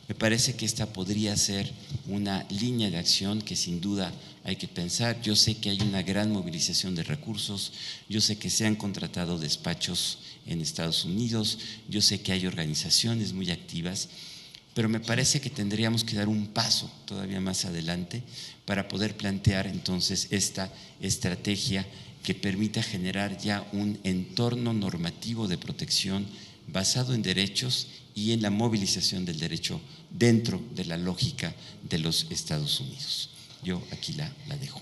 Me parece que esta podría ser una línea de acción que sin duda hay que pensar. Yo sé que hay una gran movilización de recursos, yo sé que se han contratado despachos en Estados Unidos, yo sé que hay organizaciones muy activas, pero me parece que tendríamos que dar un paso todavía más adelante para poder plantear entonces esta estrategia que permita generar ya un entorno normativo de protección basado en derechos y en la movilización del derecho dentro de la lógica de los Estados Unidos. Yo aquí la dejo.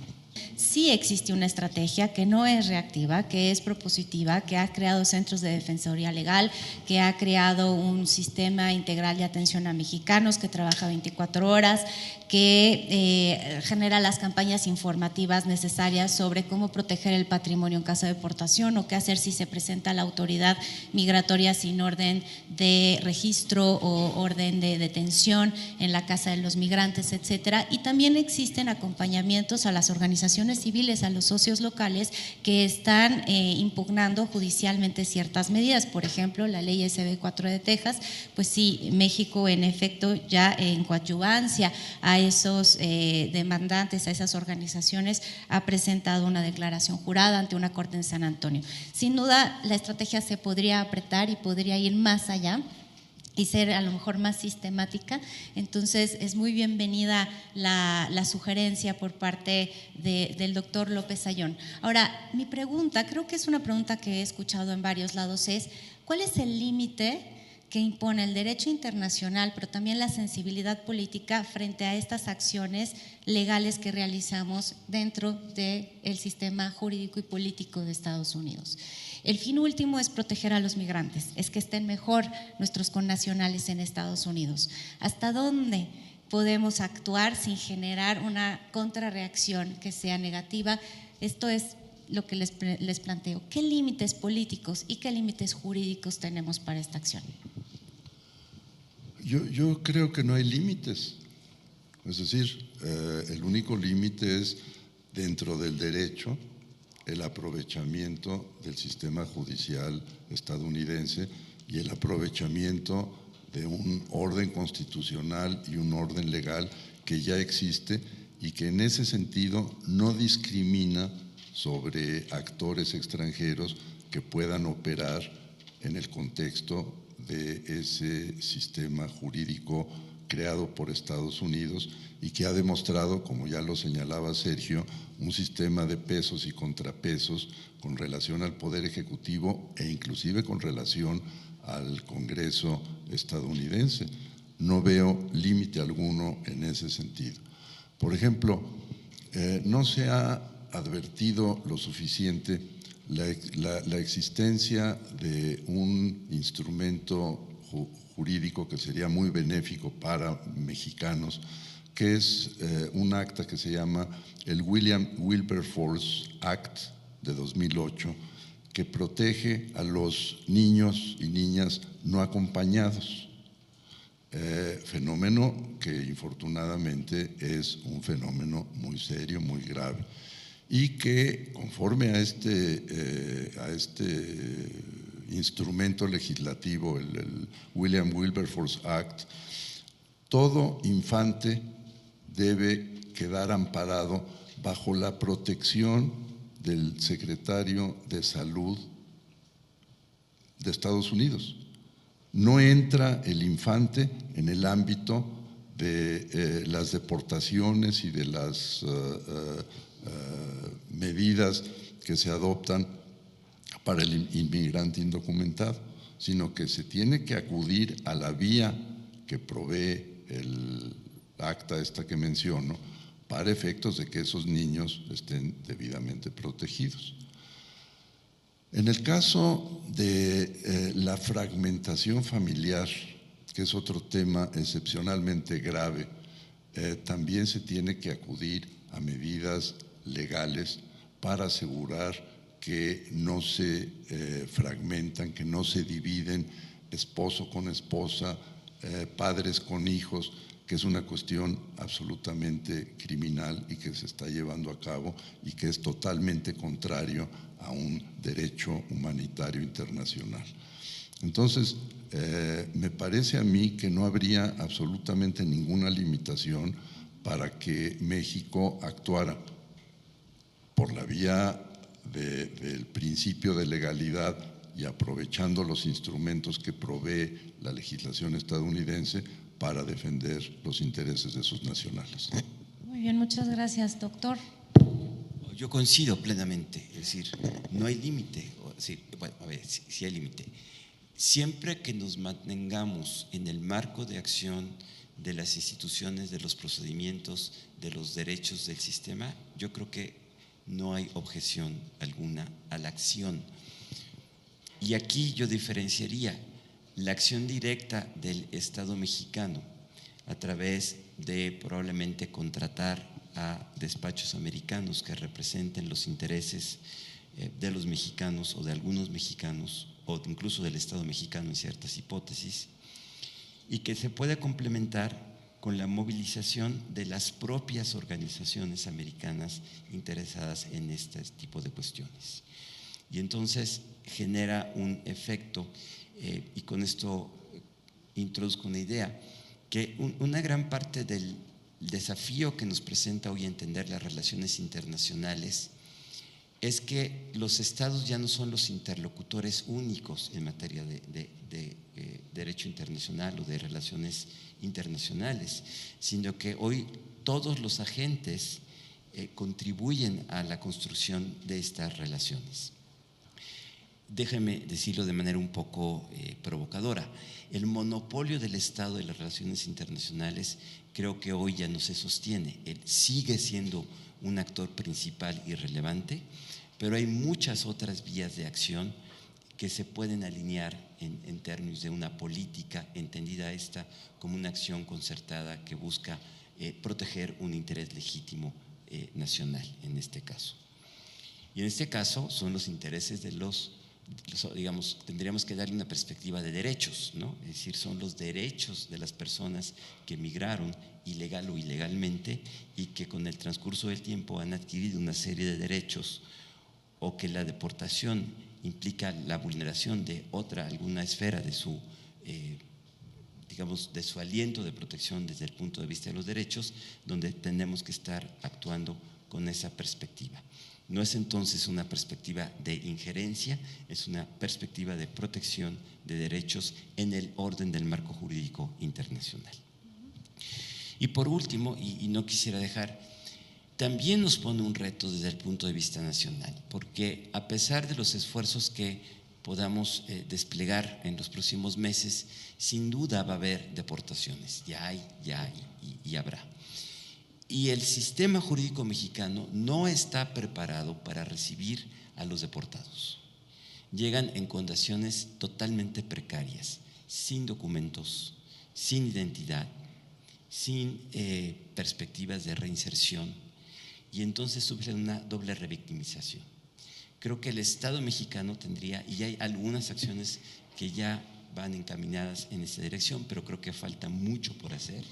Sí existe una estrategia que no es reactiva, que es propositiva, que ha creado centros de defensoría legal, que ha creado un sistema integral de atención a mexicanos que trabaja 24 horas, que genera las campañas informativas necesarias sobre cómo proteger el patrimonio en caso de deportación o qué hacer si se presenta la autoridad migratoria sin orden de registro o orden de detención en la casa de los migrantes, etcétera. Y también existen acompañamientos a las organizaciones civiles, a los socios locales que están impugnando judicialmente ciertas medidas. Por ejemplo, la ley SB 4 de Texas, pues sí, México en efecto ya en coadyuvancia a esos demandantes, a esas organizaciones, ha presentado una declaración jurada ante una corte en San Antonio. Sin duda, la estrategia se podría apretar y podría ir más allá y ser a lo mejor más sistemática. Entonces es muy bienvenida la sugerencia por parte del doctor López Ayón. Ahora, mi pregunta, creo que es una pregunta que he escuchado en varios lados, es ¿cuál es el límite que impone el derecho internacional, pero también la sensibilidad política frente a estas acciones legales que realizamos dentro del sistema jurídico y político de Estados Unidos? El fin último es proteger a los migrantes, es que estén mejor nuestros connacionales en Estados Unidos. ¿Hasta dónde podemos actuar sin generar una contrarreacción que sea negativa? Esto es lo que les planteo. ¿Qué límites políticos y qué límites jurídicos tenemos para esta acción? Yo creo que no hay límites. Es decir, el único límite es dentro del derecho el aprovechamiento del sistema judicial estadounidense y el aprovechamiento de un orden constitucional y un orden legal que ya existe y que en ese sentido no discrimina sobre actores extranjeros que puedan operar en el contexto de ese sistema jurídico creado por Estados Unidos y que ha demostrado, como ya lo señalaba Sergio, un sistema de pesos y contrapesos con relación al Poder Ejecutivo e inclusive con relación al Congreso estadounidense. No veo límite alguno en ese sentido. Por ejemplo, no se ha advertido lo suficiente la existencia de un instrumento jurídico que sería muy benéfico para mexicanos, que es un acta que se llama el William Wilberforce Act de 2008, que protege a los niños y niñas no acompañados. Fenómeno que infortunadamente es un fenómeno muy serio, muy grave, y que conforme a este instrumento legislativo, el William Wilberforce Act, todo infante debe quedar amparado bajo la protección del secretario de Salud de Estados Unidos. No entra el infante en el ámbito de las deportaciones y de las medidas que se adoptan para el inmigrante indocumentado, sino que se tiene que acudir a la vía que provee el acta esta que menciono para efectos de que esos niños estén debidamente protegidos. En el caso de la fragmentación familiar, que es otro tema excepcionalmente grave, también se tiene que acudir a medidas legales para asegurar que no se fragmentan, que no se dividen esposo con esposa, padres con hijos, que es una cuestión absolutamente criminal y que se está llevando a cabo y que es totalmente contrario a un derecho humanitario internacional. Entonces, me parece a mí que no habría absolutamente ninguna limitación para que México actuara por la vía del principio de legalidad y aprovechando los instrumentos que provee la legislación estadounidense para defender los intereses de sus nacionales. Muy bien, muchas gracias, doctor. Yo coincido plenamente, es decir, no hay límite, bueno, a ver, sí hay límite. Siempre que nos mantengamos en el marco de acción de las instituciones, de los procedimientos, de los derechos del sistema, yo creo que no hay objeción alguna a la acción. Y aquí yo diferenciaría la acción directa del Estado mexicano a través de probablemente contratar a despachos americanos que representen los intereses de los mexicanos o de algunos mexicanos o incluso del Estado mexicano en ciertas hipótesis, y que se puede complementar con la movilización de las propias organizaciones americanas interesadas en este tipo de cuestiones. Y entonces genera un efecto, y con esto introduzco una idea, que una gran parte del desafío que nos presenta hoy entender las relaciones internacionales es que los estados ya no son los interlocutores únicos en materia de derecho internacional o de relaciones internacionales, sino que hoy todos los agentes contribuyen a la construcción de estas relaciones. Déjeme decirlo de manera un poco provocadora. El monopolio del Estado de las relaciones internacionales creo que hoy ya no se sostiene. Él sigue siendo un actor principal y relevante, pero hay muchas otras vías de acción que se pueden alinear en términos de una política, entendida esta como una acción concertada que busca proteger un interés legítimo nacional en este caso. Y en este caso son los intereses de digamos, tendríamos que darle una perspectiva de derechos, ¿no? Es decir, son los derechos de las personas que emigraron ilegal o ilegalmente y que con el transcurso del tiempo han adquirido una serie de derechos, o que la deportación implica la vulneración de alguna esfera de su, digamos, de su aliento de protección desde el punto de vista de los derechos, donde tenemos que estar actuando con esa perspectiva. No es entonces una perspectiva de injerencia, es una perspectiva de protección de derechos en el orden del marco jurídico internacional. Y por último, y no quisiera dejar, también nos pone un reto desde el punto de vista nacional, porque a pesar de los esfuerzos que podamos desplegar en los próximos meses, sin duda va a haber deportaciones, ya hay y habrá. Y el sistema jurídico mexicano no está preparado para recibir a los deportados. Llegan en condiciones totalmente precarias, sin documentos, sin identidad, sin perspectivas de reinserción, y entonces sufren una doble revictimización. Creo que el Estado mexicano tendría, y hay algunas acciones que ya van encaminadas en esa dirección, pero creo que falta mucho por hacer,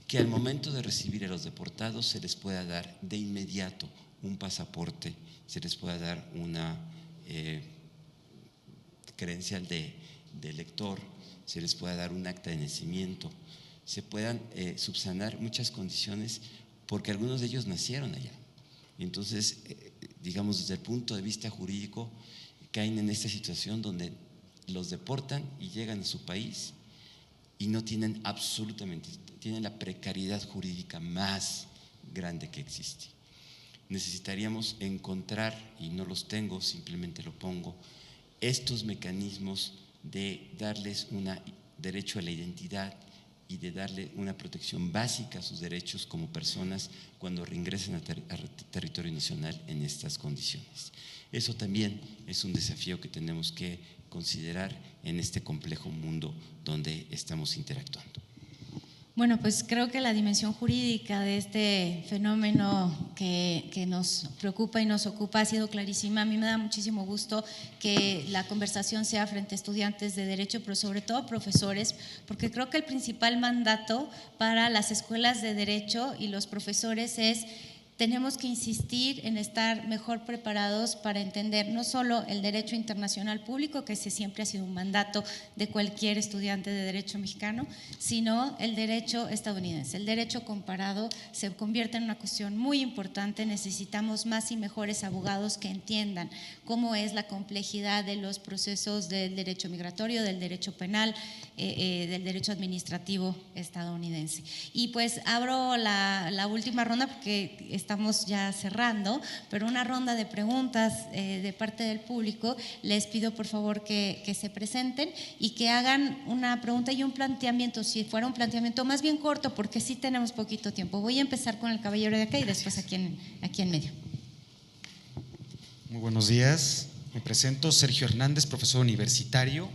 que al momento de recibir a los deportados se les pueda dar de inmediato un pasaporte, se les pueda dar una credencial de lector, se les pueda dar un acta de nacimiento, se puedan subsanar muchas condiciones, porque algunos de ellos nacieron allá. Y entonces, digamos, desde el punto de vista jurídico, caen en esta situación donde los deportan y llegan a su país y no tienen absolutamente, tienen la precariedad jurídica más grande que existe. Necesitaríamos encontrar, y no los tengo, simplemente lo pongo, estos mecanismos de darles un derecho a la identidad y de darle una protección básica a sus derechos como personas cuando reingresan a territorio nacional en estas condiciones. Eso también es un desafío que tenemos que considerar en este complejo mundo donde estamos interactuando. Bueno, pues creo que la dimensión jurídica de este fenómeno que nos preocupa y nos ocupa ha sido clarísima. A mí me da muchísimo gusto que la conversación sea frente a estudiantes de Derecho, pero sobre todo profesores, porque creo que el principal mandato para las escuelas de Derecho y los profesores es: tenemos que insistir en estar mejor preparados para entender no solo el derecho internacional público, que ese siempre ha sido un mandato de cualquier estudiante de derecho mexicano, sino el derecho estadounidense. El derecho comparado se convierte en una cuestión muy importante. Necesitamos más y mejores abogados que entiendan cómo es la complejidad de los procesos del derecho migratorio, del derecho penal, del derecho administrativo estadounidense. Y pues abro la última ronda porque estamos ya cerrando, pero una ronda de preguntas de parte del público. Les pido por favor que se presenten y que hagan una pregunta y un planteamiento, si fuera un planteamiento más bien corto, porque sí tenemos poquito tiempo. Voy a empezar con el caballero de acá y después aquí en medio. Muy buenos días, me presento, Sergio Hernández, profesor universitario.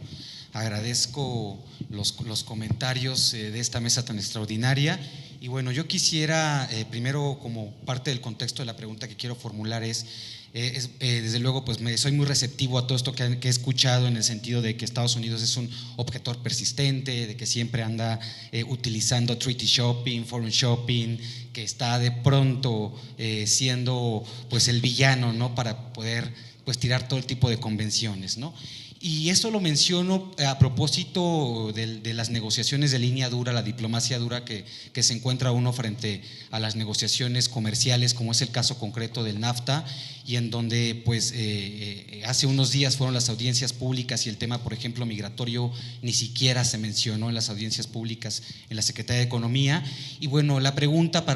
Agradezco los comentarios de esta mesa tan extraordinaria. Y bueno, yo quisiera, primero, como parte del contexto de la pregunta que quiero formular desde luego, pues soy muy receptivo a todo esto que he escuchado, en el sentido de que Estados Unidos es un objetor persistente, de que siempre anda utilizando treaty shopping, foreign shopping, que está de pronto siendo pues el villano, ¿no?, para poder pues tirar todo el tipo de convenciones, ¿no? Y esto lo menciono a propósito de las negociaciones de línea dura, la diplomacia dura que se encuentra uno frente a las negociaciones comerciales, como es el caso concreto del NAFTA, y en donde pues hace unos días fueron las audiencias públicas y el tema, por ejemplo, migratorio ni siquiera se mencionó en las audiencias públicas en la Secretaría de Economía. Y bueno, la pregunta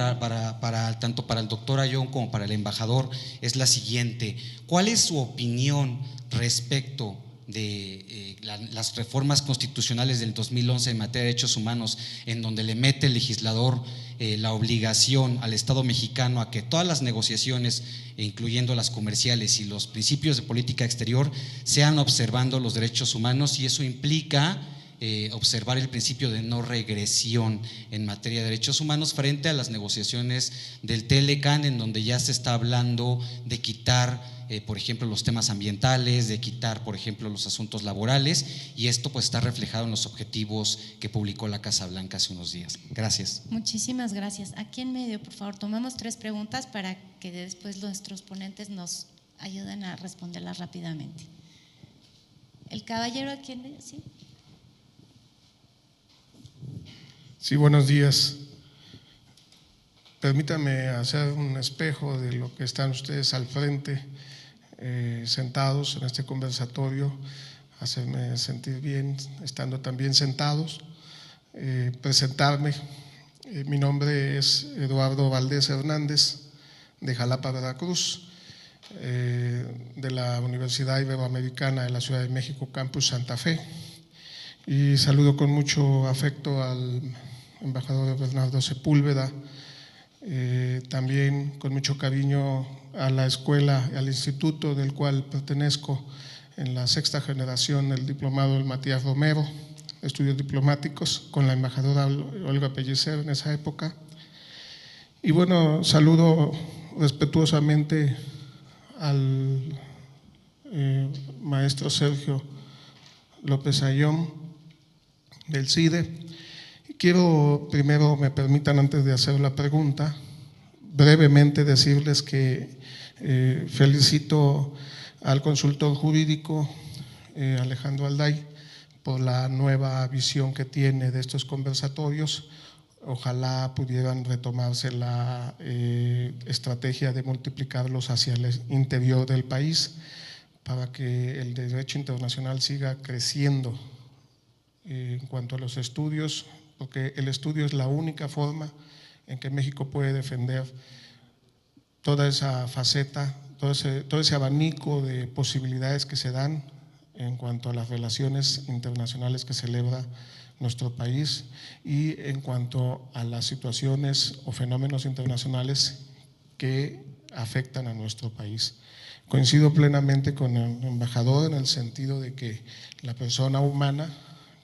tanto para el doctor Ayón como para el embajador es la siguiente: ¿cuál es su opinión respecto de las reformas constitucionales del 2011 en materia de derechos humanos, en donde le mete el legislador la obligación al Estado mexicano a que todas las negociaciones, incluyendo las comerciales y los principios de política exterior, sean observando los derechos humanos? Y eso implica observar el principio de no regresión en materia de derechos humanos frente a las negociaciones del TLCAN, en donde ya se está hablando de quitar por ejemplo, los temas ambientales, de quitar, por ejemplo, los asuntos laborales, y esto pues está reflejado en los objetivos que publicó la Casa Blanca hace unos días. Gracias. Muchísimas gracias. Aquí en medio, por favor, tomamos 3 preguntas para que después nuestros ponentes nos ayuden a responderlas rápidamente. El caballero aquí en medio, ¿sí? Sí, buenos días. Permítame hacer un espejo de lo que están ustedes al frente, sentados en este conversatorio, hacerme sentir bien estando también sentados, presentarme. Mi nombre es Eduardo Valdés Hernández, de Jalapa, Veracruz, de la Universidad Iberoamericana de la Ciudad de México, Campus Santa Fe, y saludo con mucho afecto al embajador Bernardo Sepúlveda, también con mucho cariño a la escuela, al instituto del cual pertenezco, en la 6ª generación, el diplomado del Matías Romero, estudios diplomáticos, con la embajadora Olga Pellicer en esa época. Y bueno, saludo respetuosamente al maestro Sergio López Ayón, del CIDE. Quiero primero, me permitan, antes de hacer la pregunta, brevemente decirles que felicito al consultor jurídico Alejandro Alday por la nueva visión que tiene de estos conversatorios. Ojalá pudieran retomarse la estrategia de multiplicarlos hacia el interior del país, para que el derecho internacional siga creciendo en cuanto a los estudios, porque el estudio es la única forma en que México puede defender toda esa faceta, todo ese abanico de posibilidades que se dan en cuanto a las relaciones internacionales que celebra nuestro país y en cuanto a las situaciones o fenómenos internacionales que afectan a nuestro país. Coincido plenamente con el embajador en el sentido de que la persona humana,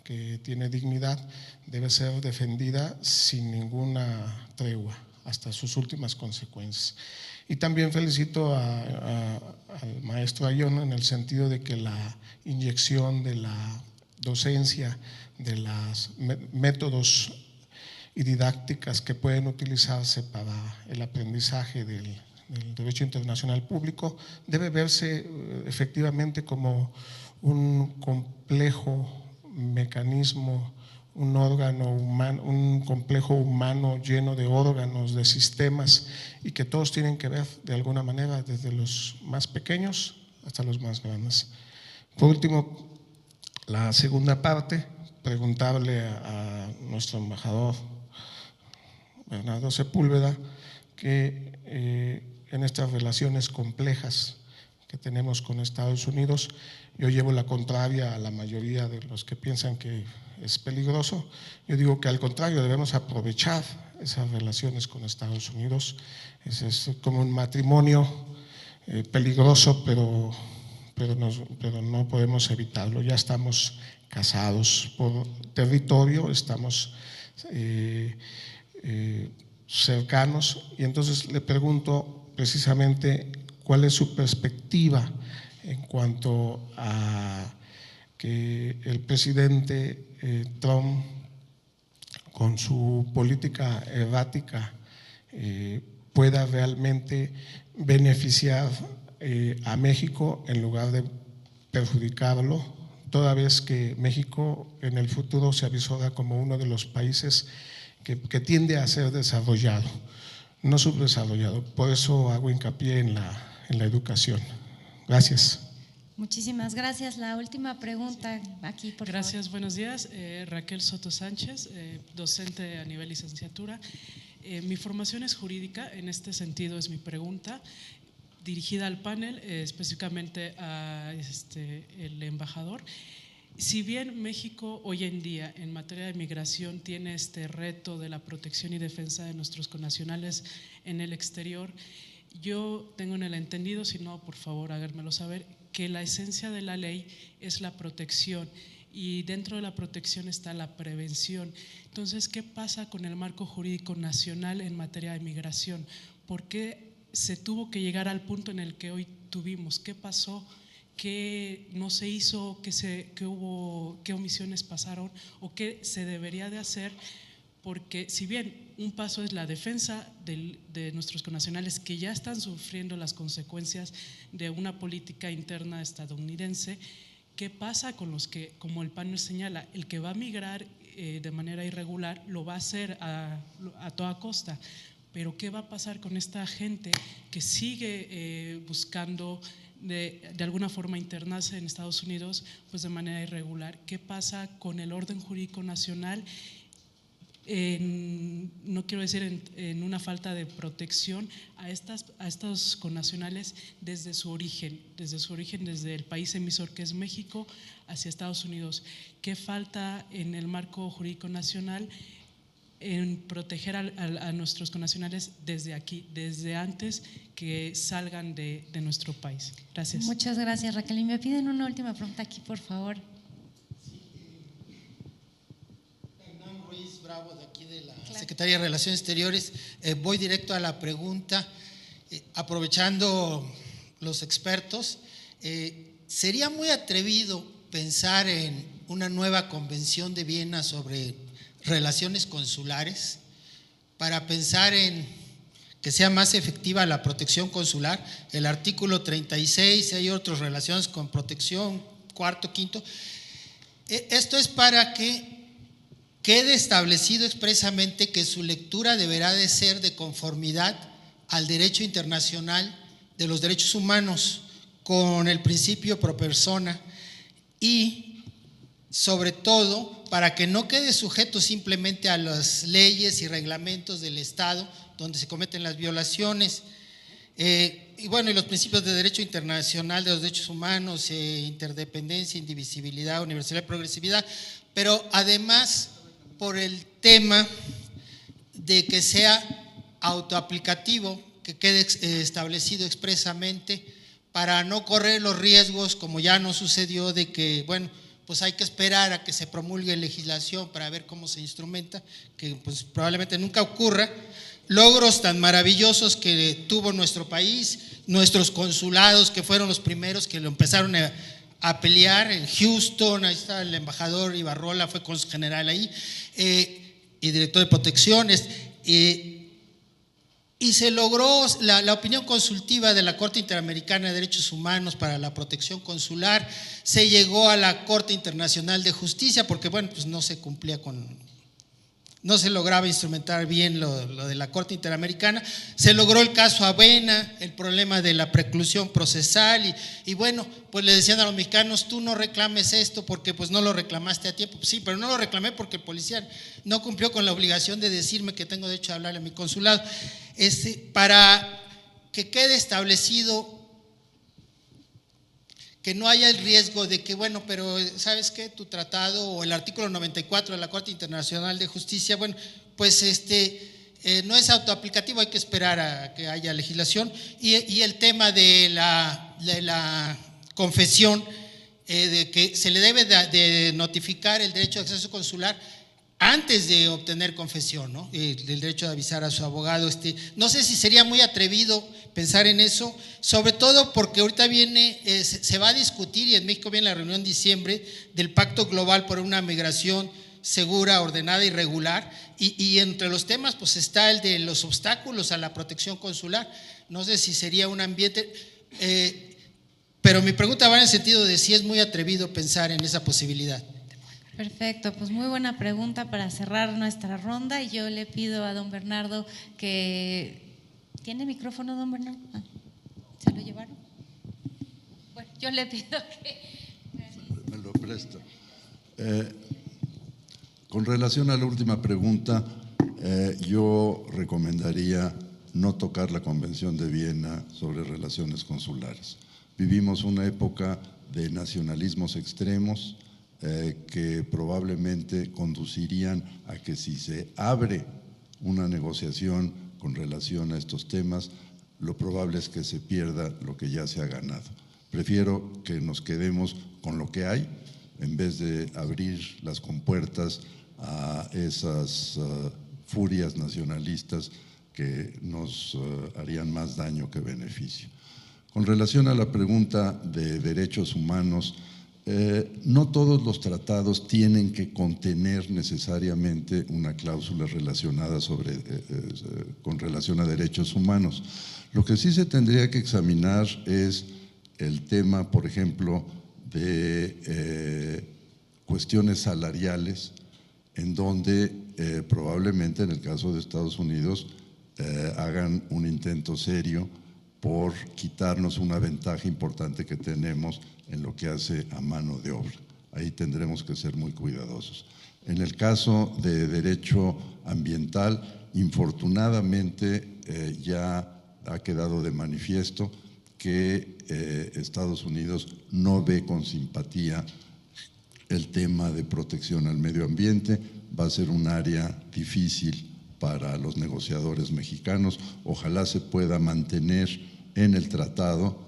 que tiene dignidad, debe ser defendida sin ninguna tregua, hasta sus últimas consecuencias. Y también felicito al maestro Ayón en el sentido de que la inyección de la docencia, de los métodos y didácticas que pueden utilizarse para el aprendizaje del derecho internacional público debe verse efectivamente como un complejo mecanismo, un órgano humano, un complejo humano lleno de órganos, de sistemas, y que todos tienen que ver de alguna manera, desde los más pequeños hasta los más grandes. Por último, la segunda parte, preguntarle a nuestro embajador Bernardo Sepúlveda que en estas relaciones complejas que tenemos con Estados Unidos, yo llevo la contraria a la mayoría de los que piensan que es peligroso. Yo digo que al contrario, debemos aprovechar esas relaciones con Estados Unidos. Es como un matrimonio peligroso, pero no podemos evitarlo. Ya estamos casados por territorio, estamos cercanos, y entonces le pregunto precisamente cuál es su perspectiva en cuanto a que el presidente Trump, con su política errática, pueda realmente beneficiar a México en lugar de perjudicarlo, toda vez que México en el futuro se avisora como uno de los países que tiende a ser desarrollado, no subdesarrollado. Por eso hago hincapié en la educación. Gracias. Muchísimas gracias. La última pregunta aquí, por favor. Gracias, buenos días. Raquel Soto Sánchez, docente a nivel licenciatura. Mi formación es jurídica, en este sentido es mi pregunta, dirigida al panel, específicamente a el embajador. Si bien México hoy en día en materia de migración tiene este reto de la protección y defensa de nuestros connacionales en el exterior, yo tengo en el entendido, si no, por favor háganmelo saber, que la esencia de la ley es la protección, y dentro de la protección está la prevención. Entonces, ¿qué pasa con el marco jurídico nacional en materia de migración? ¿Por qué se tuvo que llegar al punto en el que hoy tuvimos? ¿Qué pasó? ¿Qué no se hizo? ¿Qué hubo? ¿Qué omisiones pasaron? ¿O qué se debería de hacer? Porque si bien un paso es la defensa de nuestros connacionales que ya están sufriendo las consecuencias de una política interna estadounidense, ¿qué pasa con los que, como el panel señala, el que va a migrar de manera irregular lo va a hacer a toda costa? Pero ¿qué va a pasar con esta gente que sigue buscando de alguna forma internarse en Estados Unidos pues de manera irregular? ¿Qué pasa con el orden jurídico nacional? No quiero decir en una falta de protección a estos connacionales desde su origen, desde el país emisor que es México hacia Estados Unidos. ¿Qué falta en el marco jurídico nacional en proteger a nuestros connacionales desde aquí, desde antes que salgan de nuestro país? Gracias. Muchas gracias, Raquel. Y me piden una última pregunta aquí, por favor. Bravo, de aquí de la Secretaría de Relaciones Exteriores. Voy directo a la pregunta, aprovechando los expertos. ¿Sería muy atrevido pensar en una nueva convención de Viena sobre relaciones consulares para pensar en que sea más efectiva la protección consular? El artículo 36, hay otras relaciones con protección, cuarto, quinto. Esto es para que quede establecido expresamente que su lectura deberá de ser de conformidad al derecho internacional de los derechos humanos con el principio pro persona, y sobre todo para que no quede sujeto simplemente a las leyes y reglamentos del Estado donde se cometen las violaciones. Y bueno, y los principios de derecho internacional de los derechos humanos, interdependencia, indivisibilidad, universalidad, progresividad, pero además por el tema de que sea autoaplicativo, que quede establecido expresamente para no correr los riesgos, como ya nos sucedió, de que, bueno, pues hay que esperar a que se promulgue legislación para ver cómo se instrumenta, que pues probablemente nunca ocurra. Logros tan maravillosos que tuvo nuestro país, nuestros consulados, que fueron los primeros que lo empezaron a pelear en Houston. Ahí está el embajador Ibarrola, fue cónsul general ahí, y director de protecciones. Y se logró la opinión consultiva de la Corte Interamericana de Derechos Humanos para la protección consular. Se llegó a la Corte Internacional de Justicia porque, bueno, pues no se cumplía no se lograba instrumentar bien lo de la Corte Interamericana. Se logró el caso Avena, el problema de la preclusión procesal y bueno, pues le decían a los mexicanos, tú no reclames esto porque pues no lo reclamaste a tiempo. Pues sí, pero no lo reclamé porque el policía no cumplió con la obligación de decirme que tengo derecho a hablarle a mi consulado. Para que quede establecido que no haya el riesgo de que, bueno, pero ¿sabes qué? Tu tratado o el artículo 94 de la Corte Internacional de Justicia, bueno, pues no es autoaplicativo, hay que esperar a que haya legislación. Y el tema de la confesión, de que se le debe de notificar el derecho de acceso consular antes de obtener confesión, ¿no? El derecho de avisar a su abogado. No sé si sería muy atrevido pensar en eso, sobre todo porque ahorita se va a discutir, y en México viene la reunión en diciembre del Pacto Global por una migración segura, ordenada y regular, y entre los temas pues está el de los obstáculos a la protección consular. No sé si sería un ambiente, pero mi pregunta va en el sentido de si es muy atrevido pensar en esa posibilidad. Perfecto, pues muy buena pregunta para cerrar nuestra ronda, y yo le pido a don Bernardo que… ¿Tiene micrófono, don Bernardo? ¿Se lo llevaron? Bueno, yo le pido que… Me lo presta. Con relación a la última pregunta, yo recomendaría no tocar la Convención de Viena sobre relaciones consulares. Vivimos una época de nacionalismos extremos que probablemente conducirían a que si se abre una negociación con relación a estos temas, lo probable es que se pierda lo que ya se ha ganado. Prefiero que nos quedemos con lo que hay en vez de abrir las compuertas a esas furias nacionalistas que nos harían más daño que beneficio. Con relación a la pregunta de derechos humanos, no todos los tratados tienen que contener necesariamente una cláusula relacionada con relación a derechos humanos. Lo que sí se tendría que examinar es el tema, por ejemplo, de cuestiones salariales, en donde probablemente en el caso de Estados Unidos hagan un intento serio por quitarnos una ventaja importante que tenemos en lo que hace a mano de obra. Ahí tendremos que ser muy cuidadosos. En el caso de derecho ambiental, infortunadamente ya ha quedado de manifiesto que Estados Unidos no ve con simpatía el tema de protección al medio ambiente. Va a ser un área difícil para los negociadores mexicanos. Ojalá se pueda mantener en el tratado,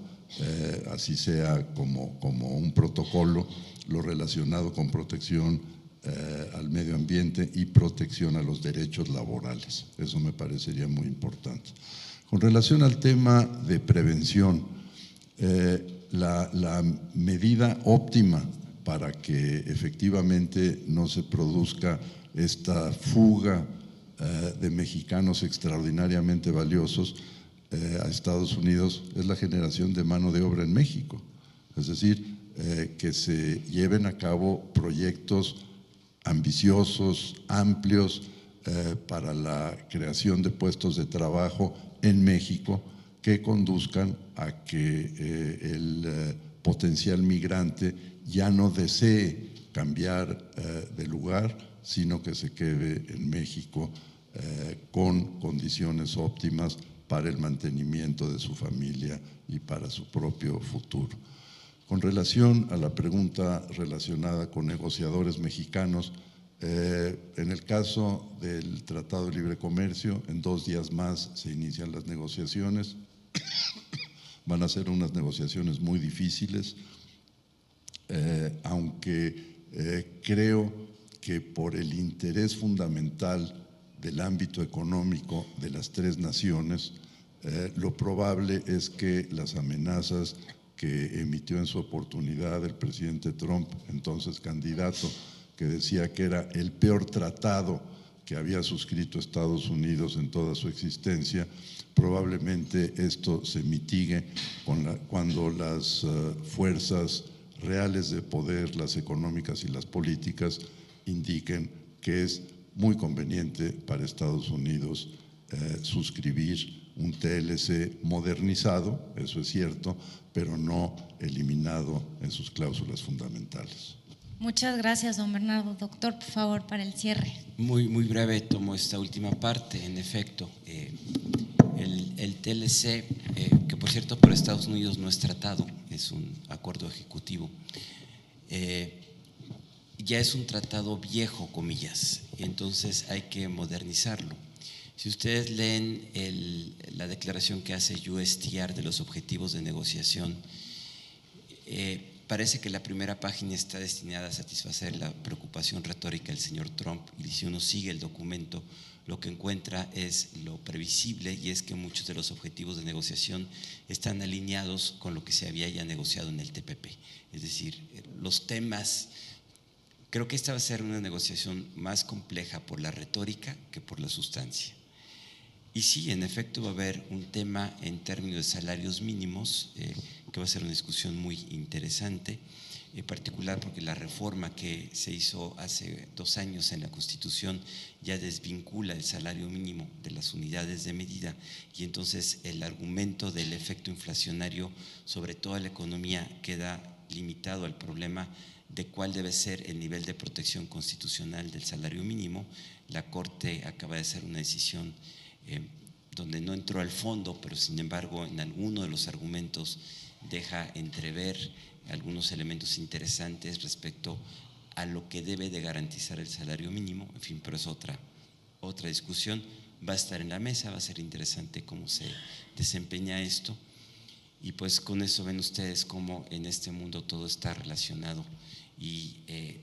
así sea como un protocolo, lo relacionado con protección al medio ambiente y protección a los derechos laborales. Eso me parecería muy importante. Con relación al tema de prevención, la medida óptima para que efectivamente no se produzca esta fuga de mexicanos extraordinariamente valiosos a Estados Unidos es la generación de mano de obra en México. Es decir, que se lleven a cabo proyectos ambiciosos, amplios, para la creación de puestos de trabajo en México que conduzcan a que el potencial migrante ya no desee cambiar de lugar, sino que se quede en México con condiciones óptimas para el mantenimiento de su familia y para su propio futuro. Con relación a la pregunta relacionada con negociadores mexicanos, en el caso del Tratado de Libre Comercio, en 2 días más se inician las negociaciones. Van a ser unas negociaciones muy difíciles. aunque creo que por el interés fundamental del ámbito económico de las tres naciones, lo probable es que las amenazas que emitió en su oportunidad el presidente Trump, entonces candidato, que decía que era el peor tratado que había suscrito Estados Unidos en toda su existencia, probablemente esto se mitigue cuando las fuerzas reales de poder, las económicas y las políticas, indiquen que es muy conveniente para Estados Unidos suscribir un TLC modernizado, eso es cierto, pero no eliminado en sus cláusulas fundamentales. Muchas gracias, don Bernardo. Doctor, por favor, para el cierre. Muy breve, tomo esta última parte. En efecto, el TLC, que por cierto por Estados Unidos no es tratado, es un acuerdo ejecutivo, ya es un tratado viejo, comillas, entonces hay que modernizarlo. Si ustedes leen la declaración que hace USTR de los objetivos de negociación, parece que la primera página está destinada a satisfacer la preocupación retórica del señor Trump, y si uno sigue el documento, lo que encuentra es lo previsible, y es que muchos de los objetivos de negociación están alineados con lo que se había ya negociado en el TPP. Es decir, los temas, creo que esta va a ser una negociación más compleja por la retórica que por la sustancia. Y sí, en efecto va a haber un tema en términos de salarios mínimos, que va a ser una discusión muy interesante, en particular porque la reforma que se hizo hace 2 años en la Constitución ya desvincula el salario mínimo de las unidades de medida, y entonces el argumento del efecto inflacionario sobre toda la economía queda limitado al problema de cuál debe ser el nivel de protección constitucional del salario mínimo. La Corte acaba de hacer una decisión donde no entró al fondo, pero sin embargo en alguno de los argumentos deja entrever algunos elementos interesantes respecto a lo que debe de garantizar el salario mínimo. En fin, pero es otra discusión, va a estar en la mesa, va a ser interesante cómo se desempeña esto, y pues con eso ven ustedes cómo en este mundo todo está relacionado, y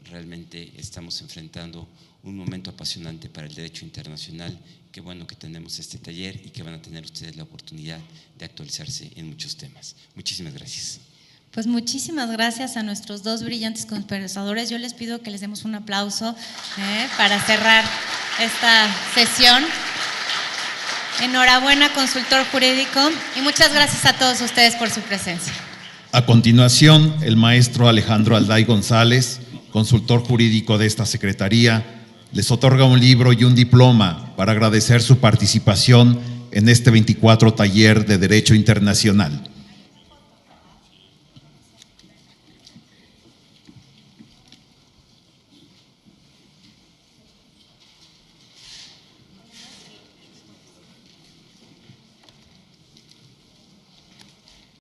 realmente estamos enfrentando un momento apasionante para el derecho internacional. Qué bueno que tenemos este taller y que van a tener ustedes la oportunidad de actualizarse en muchos temas. Muchísimas gracias. Pues muchísimas gracias a nuestros 2 brillantes conversadores. Yo les pido que les demos un aplauso para cerrar esta sesión. Enhorabuena, consultor jurídico, y muchas gracias a todos ustedes por su presencia. A continuación, el maestro Alejandro Alday González, consultor jurídico de esta Secretaría, les otorga un libro y un diploma para agradecer su participación en este 24 taller de Derecho Internacional.